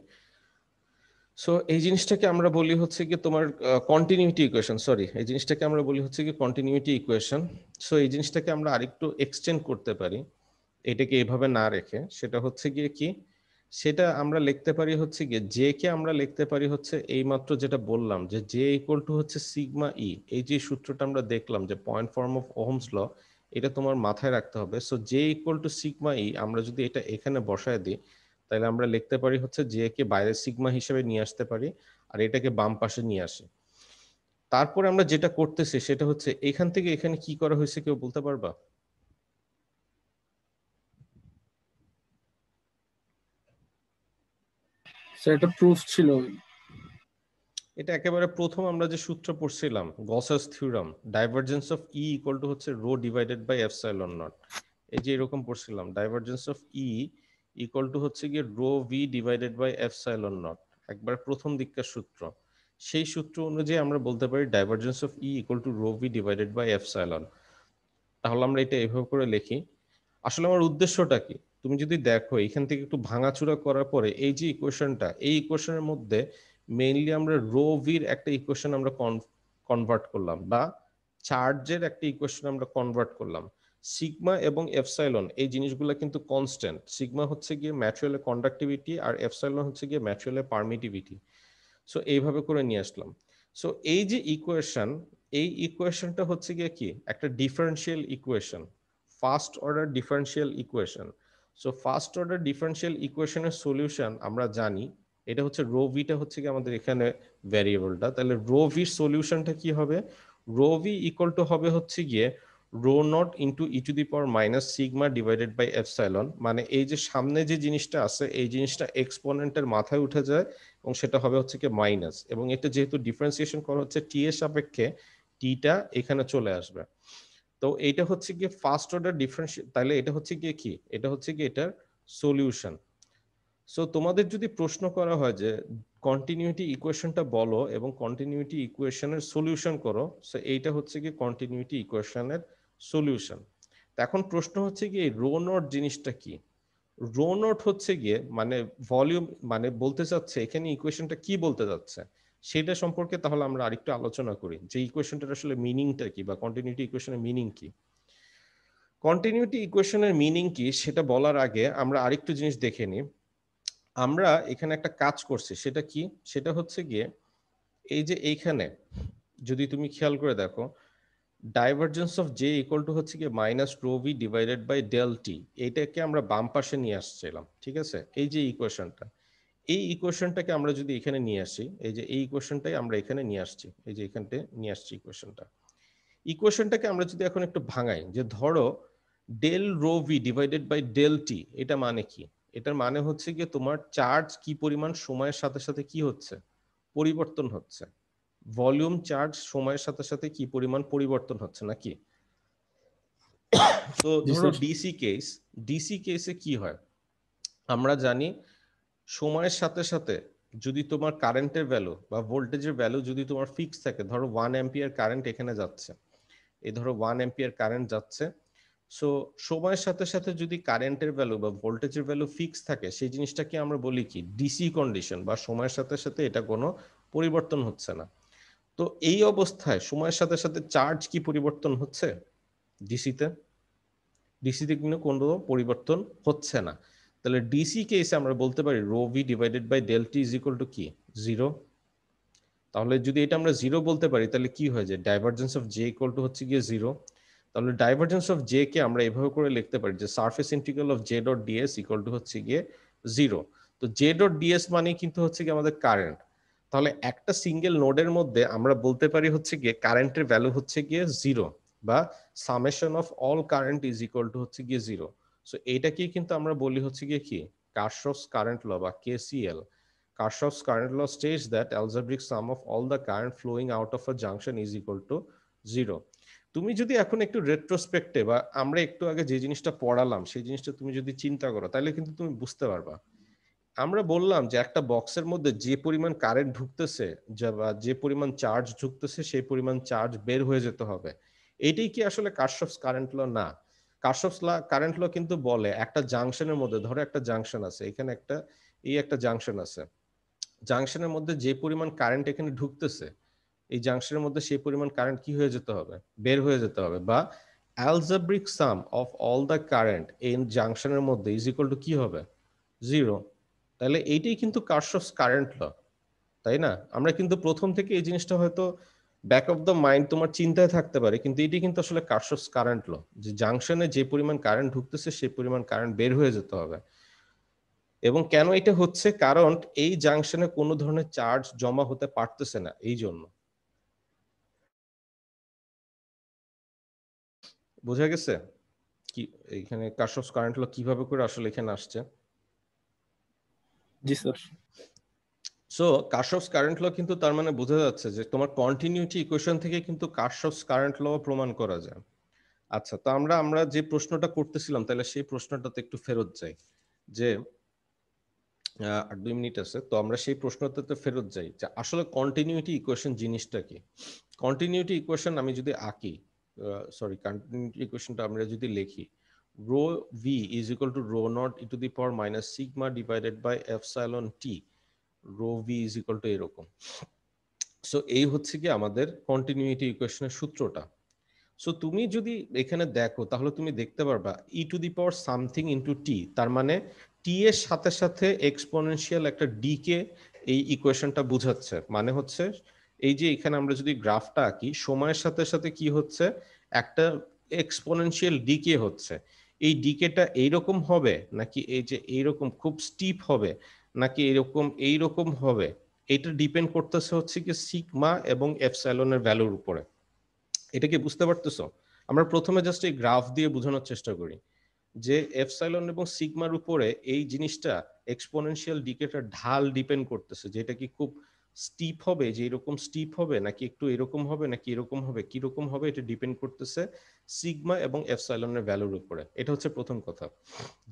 সো এই জিনিসটাকে আমরা বলি হচ্ছে কি তোমার কন্টিনিউটি ইকুয়েশন, সরি, এই জিনিসটাকে আমরা বলি হচ্ছে কি কন্টিনিউটি ইকুয়েশন। সো এই জিনিসটাকে আমরা আরেকটু এক্সটেন্ড করতে পারি, এটাকে এভাবে না রেখে। সেটা হচ্ছে গিয়ে কি, সেটা আমরা লিখতে পারি হচ্ছে গিয়ে জে কে আমরা লিখতে পারি হচ্ছে এই মাত্র যেটা বললাম যে জে ইকুয়াল টু হচ্ছে সিগমা ই। এই যে সূত্রটা আমরা দেখলাম যে point form of Ohm's law, এটা তোমার মাথায় রাখতে হবে। So J equal to sigma E, আমরা যদি এটা এখানে বসায় দিই তাহলে আমরা লিখতে পারি হচ্ছে জে কে বাইরে সিগমা হিসেবে নিয়ে আসতে পারি, আর এটাকে বাম পাশে নিয়ে আসি। তারপরে আমরা যেটা করতেছি সেটা হচ্ছে এখান থেকে এখানে কি করা হয়েছে কেউ বলতে পারবা? এটা প্রুফ ছিল। এটা একেবারে প্রথম আমরা যে সূত্র পড়ছিলাম Gauss's theorem, divergence of E equal to হচ্ছে rho divided by epsilon naught. এই যে এরকম পড়ছিলাম, divergence of E equal to হচ্ছে গিয়ে rho V divided by epsilon naught, একবার প্রথম দিককার সূত্র। সেই সূত্র অনুযায়ী আমরা বলতে পারি divergence of E equal to rho V divided by epsilon. তাহলে আমরা এটা এভাবে করে লিখি। আসলে আমার উদ্দেশ্যটা কি, তুমি যদি দেখো এখান থেকে একটু ভাঙাচুরা করার পরে এই যে ইকুয়েশনটা, এই ইকুয়েশনের মধ্যে মেইনলি আমরা রো ভির একটা ইকুয়েশন আমরা কনভার্ট করলাম, বা চার্জের একটা ইকুয়েশন আমরা কনভার্ট করলাম। সিগমা এবং এপসাইলন এই জিনিসগুলো কিন্তু কনস্ট্যান্ট। সিগমা হচ্ছে গিয়ে ম্যাটেরিয়ালের কন্ডাক্টিভিটি, আর এপসাইলন হচ্ছে গিয়ে ম্যাটেরিয়ালের পারমিটিভিটি। সো এইভাবে করে নিয়ে আসলাম। সো এই যে ইকুয়েশন, এই ইকুয়েশনটা হচ্ছে গিয়ে কি একটা differential equation, first order differential equation. So first order differential ইকুয়েশনের সলিউশন আমরা জানি, এটা হচ্ছে রো ভিটা হচ্ছে কি আমাদের এখানে ভ্যারিয়েবলটা। তাহলে রো ভির সলিউশনটা কি হবে? রো ভি ইকুয়াল টু হবে হচ্ছে গিয়ে rho naught into e to the power minus sigma divided by epsilon. মানে এই যে সামনে যে জিনিসটা আছে এই জিনিসটা এক্সপোনেন্টের মাথায় উঠে যায় এবং সেটা হবে হচ্ছে কি মাইনাস, এবং এটা যেহেতু ডিফারেন্সিয়েশন করা হচ্ছে টি এর সাপেক্ষে, টিটা এখানে চলে আসবে। তো এইটা হচ্ছে গিয়ে ফার্স্ট অর্ডার ডিফারেন্সিয়েশন। তাহলে এটা হচ্ছে গিয়ে কি, এটা হচ্ছে কি এটার সলিউশন। সো তোমাদের যদি প্রশ্ন করা হয় যে কন্টিনিউটি ইকুয়েশনটা বলো এবং কন্টিনিউটি ইকুয়েশনের সলিউশন করো, সো এইটা হচ্ছে কি কন্টিনিউটি ইকুয়েশনের সলিউশন। এখন প্রশ্ন হচ্ছে কি এই রো নট জিনিসটা কি? রো নট হচ্ছে গিয়ে মানে ভলিউম, মানে বলতে চাচ্ছে এখানে ইকুয়েশনটা কি বলতে যাচ্ছে সেটা সম্পর্কে তাহলে আমরা আরেকটু আলোচনা করি যে ইকুয়েশনটার আসলে মিনিংটা কি, বা কন্টিনিউটি ইকুয়েশনের মিনিং কি। কন্টিনিউটি ইকুয়েশনের মিনিং কি সেটা বলার আগে আমরা আরেকটু জিনিস দেখে নিই। আমরা এখানে একটা কাজ করছি, সেটা কি, সেটা হচ্ছে গিয়ে এই যে এইখানে যদি তুমি খেয়াল করে দেখো divergence of J equal to হচ্ছে কি minus rho V divided by del T, এইটাকে আমরা বাম পাশে নিয়ে আসছিলাম, ঠিক আছে? এই যে ইকুয়েশনটা, এই ইকুয়েশনটাকে আমরা যদি এখানে নিয়ে আসি, এই যে এই ইকুয়েশনটাই আমরা এখানে নিয়ে আসছি, এই যে এখানতে নিয়ে আসছি ইকুয়েশনটাকে আমরা যদি এখন একটু ভাঙাই, যে ধরো del rho V divided by del T, এটা মানে কি? এটার মানে হচ্ছে গিয়ে তোমার চার্জ কি পরিমাণ সময়ের সাথে সাথে কি হচ্ছে, পরিবর্তন হচ্ছে। ভলিউম চার্জ সময়ের সাথে সাথে কি পরিমাণ পরিবর্তন হচ্ছে নাকি? তো জি ধরো স্যার। ডিসি কেসে কি হয় আমরা জানি, সময়ের সাথে সাথে যদি তোমার কারেন্টের ভ্যালু বা ভোল্টেজের ভ্যালু যদি তোমার ফিক্স থাকে, ধরো 1 অ্যাম্পিয়ার কারেন্ট এখানে যাচ্ছে, এই ধরো 1 অ্যাম্পিয়ার কারেন্ট যাচ্ছে, সো সময়ের সাথে সাথে যদি কারেন্টের ভ্যালু বা ভোল্টেজের ভ্যালু ফিক্স থাকে, সেই জিনিসটাকে আমরা বলি কি ডিসি কন্ডিশন, বা সময়ের সাথে সাথে এটা কোনো পরিবর্তন হচ্ছে না। তো এই অবস্থায় সময়ের সাথে সাথে চার্জ কি পরিবর্তন হচ্ছে? ডিসিতে কিন্তু কোনো পরিবর্তন হচ্ছে না। তাহলে ডিসি কেসে আমরা বলতে পারি rho V divided by del T is equal to কি, 0। তাহলে যদি এটা আমরা 0 বলতে পারি, তাহলে কি হয়ে যায়, divergence of J equal to হচ্ছে গিয়ে 0। তাহলে ডাইভারজেন্স অফ জে কে আমরা এভাবে করে লিখতে পারি যে surface integral of J dot DS equal to হচ্ছে গিয়ে 0। তো জে ডট ডিএস মানে কিন্তু হচ্ছে গিয়ে আমাদের কারেন্ট। তাহলে একটা সিঙ্গেল নোডের মধ্যে আমরা বলতে পারি হচ্ছে গিয়ে কারেন্টের ভ্যালু হচ্ছে গিয়ে 0, বা summation of all current is equal to হচ্ছে গিয়ে 0। সো এইটাকেই কিন্তু আমরা বলি হচ্ছে গিয়ে কি কারশফস কারেন্ট ল বা KCL. Kirchhoff's current law states that algebraic sum of all the current flowing out of a junction is equal to 0. তুমি যদি এখন একটু রেট্রোস্পেক্টে বা আমরা একটু আগে যে জিনিসটা পড়ালাম সেই জিনিসটা তুমি যদি চিন্তা করো, তাহলে কিন্তু তুমি বুঝতে পারবা। আমরা বললাম যে একটা বক্সের মধ্যে যে পরিমাণ কারেন্ট ঢুকতেছে বা যে পরিমাণ চার্জ ঢুকতেছে সেই পরিমাণ চার্জ বের হয়ে যেতে হবে। এটাই কি আসলে কারশফস কারেন্ট ল? না। কারশফস কারেন্ট ল কিন্তু বলে একটা জাংশনের মধ্যে, ধরো একটা জাংশন আছে, এখানে একটা জাংশন আছে, জাংশনের মধ্যে যে পরিমাণ কারেন্ট এখানে ঢুকতেছে, এই জাংশনের মধ্যে সেই পরিমাণ কারেন্ট কি হয়ে যেতে হবে, বের হয়ে যেতে হবে। বা algebraic some of all the current এই জাংশনের মধ্যে ইজ ইকুয়াল টু কি হবে, 0। তাহলে এইটাই কিন্তু কারশফস কারেন্ট ল, তাই না? আমরা কিন্তু প্রথম থেকে এই জিনিসটা হয়তো ব্যাক অফ দ্য মাইন্ড তোমার চিন্তায় থাকতে পারে, কিন্তু এটি কিন্তু আসলে কারশফস কারেন্ট ল, যে জাংশনে যে পরিমাণ কারেন্ট ঢুকতেছে সেই পরিমাণ কারেন্ট বের হয়ে যেতে হবে। এবং কেন এটা হচ্ছে, কারণ এই জাংশনে কোনো ধরনের চার্জ জমা হতে পারতেছে না, এই জন্য। বোঝা গেছে কি এখানে কারশফস কারেন্ট ল কিভাবে করে আসলে এখানে আসছে? জি স্যার। সো কারশফস কারেন্ট ল কিন্তু তার মানে বোঝা যাচ্ছে যে তোমার কন্টিনিউটি ইকুয়েশন থেকে কিন্তু কারশফস কারেন্ট ল প্রমাণ করা যায়। আচ্ছা, তো আমরা যে প্রশ্নটা করতেছিলাম, তাহলে সেই প্রশ্নটাতে একটু ফেরত যাই, যে আর 2 মিনিট আছে, তো আমরা সেই প্রশ্নটাতে ফেরত যাই যে আসলে কন্টিনিউটি ইকুয়েশন জিনিসটা কি। কন্টিনিউটি ইকুয়েশন আমি যদি আঁকি, কন্টিনিউটি ইকুয়েশনটা আমরা যদি লিখি, rho V is equal to rho naught E to the power minus sigma divided by epsilon T, rho V is equal to এরকম। সো এই হচ্ছে কি আমাদের কন্টিনিউটি ইকুয়েশনের সূত্রটা। সো তুমি যদি এখানে দেখো, তাহলে তুমি দেখতে পারবা E to the power something into T, তার মানে টি এর সাথে সাথে এক্সপোনেনশিয়াল একটা ডি কে এই ইকুয়েশনটা বোঝাচ্ছে। মানে হচ্ছে এই যে এখানে আমরা যদি গ্রাফটা আঁকি, সময়ের সাথে সাথে কি হচ্ছে, একটা এক্সপোনেনশিয়াল ডিকে হচ্ছে। এই ডিকেটা এইরকম হবে নাকি এই যে এইরকম খুব স্টিপ হবে, নাকি এইরকম হবে, এটা ডিপেন্ড করতেছে হচ্ছে কি সিগমা এবং এপসাইলনের ভ্যালুর উপরে। এটা কি বুঝতে পারতেছো? আমরা প্রথমে জাস্ট এই গ্রাফ দিয়ে বোঝানোর চেষ্টা করি যে এপসাইলন এবং সিগমার উপরে এই জিনিসটা এক্সপোনেনশিয়াল ডিকেটার ঢাল ডিপেন্ড করতেছে, যেটা কি খুব স্টিপ হবে, যে এরকম স্টিপ হবে নাকি একটু এরকম হবে নাকি এরকম হবে, কিরকম হবে, এটা ডিপেন্ড করতেছে সিগমা এবং এপসাইলনের ভ্যালুর উপরে। এটা হচ্ছে প্রথম কথা।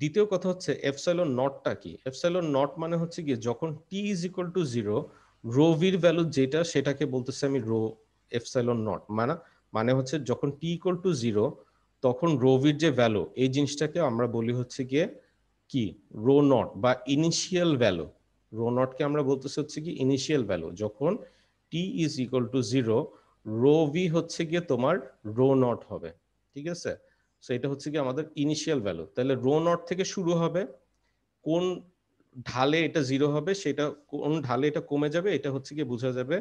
দ্বিতীয় কথা হচ্ছে এপসাইলন নটটা কি। এপসাইলন নট মানে হচ্ছে কি যখন T is equal to 0, rho ভির ভ্যালু যেটা সেটাকে বলতেছে আমি রো এপসাইলন নট, মানে হচ্ছে যখন টি ইকুয়াল টু 0 তখন রো ভির যে ভ্যালু এই জিনিসটাকে আমরা বলি হচ্ছে গিয়ে কি রো নট বা ইনিশিয়াল ভ্যালু। রো নটকে আমরা বলতেছি হচ্ছে কি ইনিশিয়াল ভ্যালু। যখন T is equal to 0, rho V হচ্ছে গিয়ে তোমার রো নট হবে, ঠিক আছে? সো এটা হচ্ছে কি আমাদের ইনিশিয়াল ভ্যালু। তাহলে রো নট থেকে শুরু হবে, কোন ঢালে এটা 0 হবে, সেটা কোন ঢালে এটা কমে যাবে, এটা হচ্ছে কি বোঝা যাবে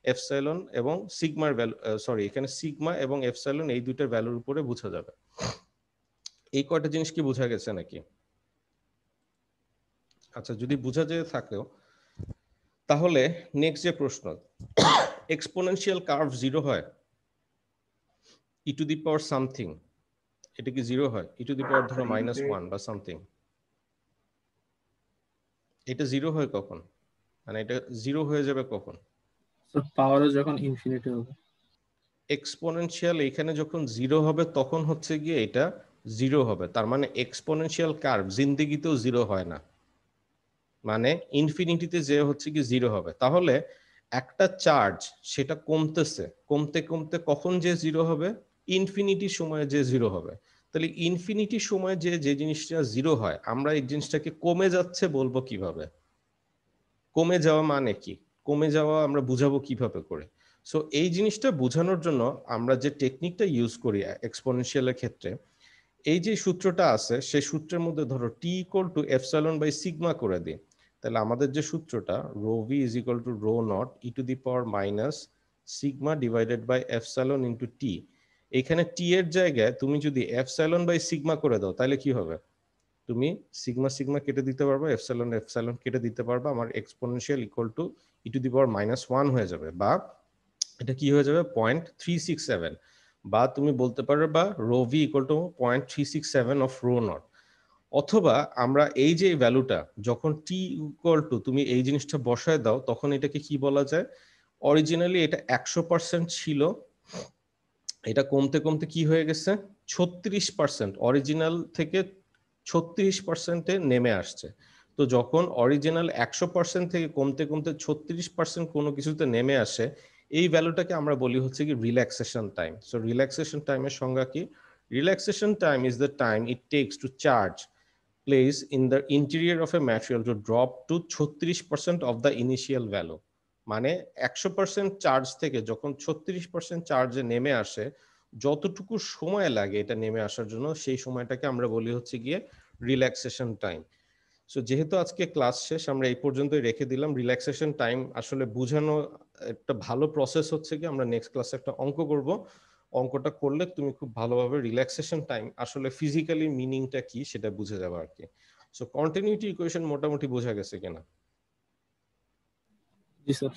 এপসাইলন এবং সিগমার ভ্যালু, সরি এখানে সিগমা এবং এপসাইলন এই দুইটার ভ্যালুর উপরে বোঝা যাবে। এই কয়টা জিনিস কি বোঝা গেছে নাকি? আচ্ছা, যদি বোঝা যেয়ে থাকেও তাহলে নেক্সট যে প্রশ্ন, এক্সপোনেনশিয়াল কার্ভ জিরো হয়, ই টু দি পাওয়ার সামথিং, এটা কি জিরো হয়? ই টু দি পাওয়ার ধরো -1 বা সামথিং, এটা জিরো হয় কখন? মানে এটা জিরো হয়ে যাবে কখন? স্যার পাওয়ারও যখন ইনফিনিটি হবে। এক্সপোনেনশিয়াল এখানে যখন জিরো হবে তখন হচ্ছে গিয়ে এটা জিরো হবে। তার মানে এক্সপোনেনশিয়াল কার্ভ জিন্দেগিতেও জিরো হয় না, মানে ইনফিনিটিতে যে হচ্ছে কি জিরো হবে। তাহলে একটা চার্জ সেটা কমতেছে, কমতে কমতে কখন যে জিরো হবে? ইনফিনিটি সময়ে যে জিরো হবে। তাহলে ইনফিনিটি সময়ে যে যে জিনিসটা জিরো হয়, আমরা এই জিনিসটাকে কমে যাচ্ছে বলবো কিভাবে? কমে যাওয়া মানে কি? কমে যাওয়া আমরা বুঝাবো কিভাবে করে? সো এই জিনিসটা বোঝানোর জন্য আমরা যে টেকনিকটা ইউজ করি এক্সপোনেনশিয়ালের ক্ষেত্রে, এই যে সূত্রটা আছে সেই সূত্রের মধ্যে ধরো T equal to epsilon by sigma করে দিই, তাহলে আমাদের যে সূত্রটা rho V is equal to rho naught E to the power minus sigma divided by epsilon into T. এখানে টি এর জায়গায় তুমি যদি এপসাইলন বাই সিগমা করে দাও তাহলে কি হবে? তুমি সিগমা সিগমা কেটে দিতে পারবা, এপসাইলন এপসাইলন কেটে দিতে পারবা, আমার exponential equal to E to the power -1 হয়ে যাবে, বা এটা কি হয়ে যাবে 0.367, বা তুমি বলতে পারবা rho V equal to 0.367 of rho naught. অথবা আমরা এই যে ভ্যালুটা যখন টি ইকুয়াল টু তুমি এই জিনিসটা বসায় দাও তখন এটাকে কি বলা যায়? অরিজিনালি এটা 100% ছিল, এটা কমতে কমতে কি হয়ে গেছে 36%, অরিজিনাল থেকে 36%-এ নেমে আসছে। তো যখন অরিজিনাল 100% থেকে কমতে কমতে 36% কোনো কিছুতে নেমে আসে, এই ভ্যালুটাকে আমরা বলি হচ্ছে কি রিল্যাক্সেশন টাইম। সো রিল্যাক্সেশন টাইমের সংজ্ঞা কি? Relaxation time is the time it takes to charge place in the interior of a material to drop to 36% of the initial value। মানে 100% চার্জ থেকে যখন 36% চার্জে নেমে আসে, যতটুকু সময় লাগে এটা নেমে আসার জন্য, সেই সময়টাকে আমরা বলি হচ্ছে গিয়ে রিল্যাক্সেশন টাইম। সো যেহেতু আজকে ক্লাস শেষ, আমরা এই পর্যন্তই রেখে দিলাম। রিল্যাক্সেশন টাইম আসলে বোঝানো একটা ভালো প্রসেস হচ্ছে কি, আমরা নেক্সট ক্লাসে একটা অঙ্ক করব, অঙ্কটা করলে তুমি খুব ভালোভাবে রিল্যাক্সেশন টাইম আসলে ফিজিক্যালি মিনিংটা কি সেটা বুঝে যাবে আর কি। সো কন্টিনিউটি ইকুয়েশন মোটামুটি বোঝা গেছে কিনা? জি স্যার।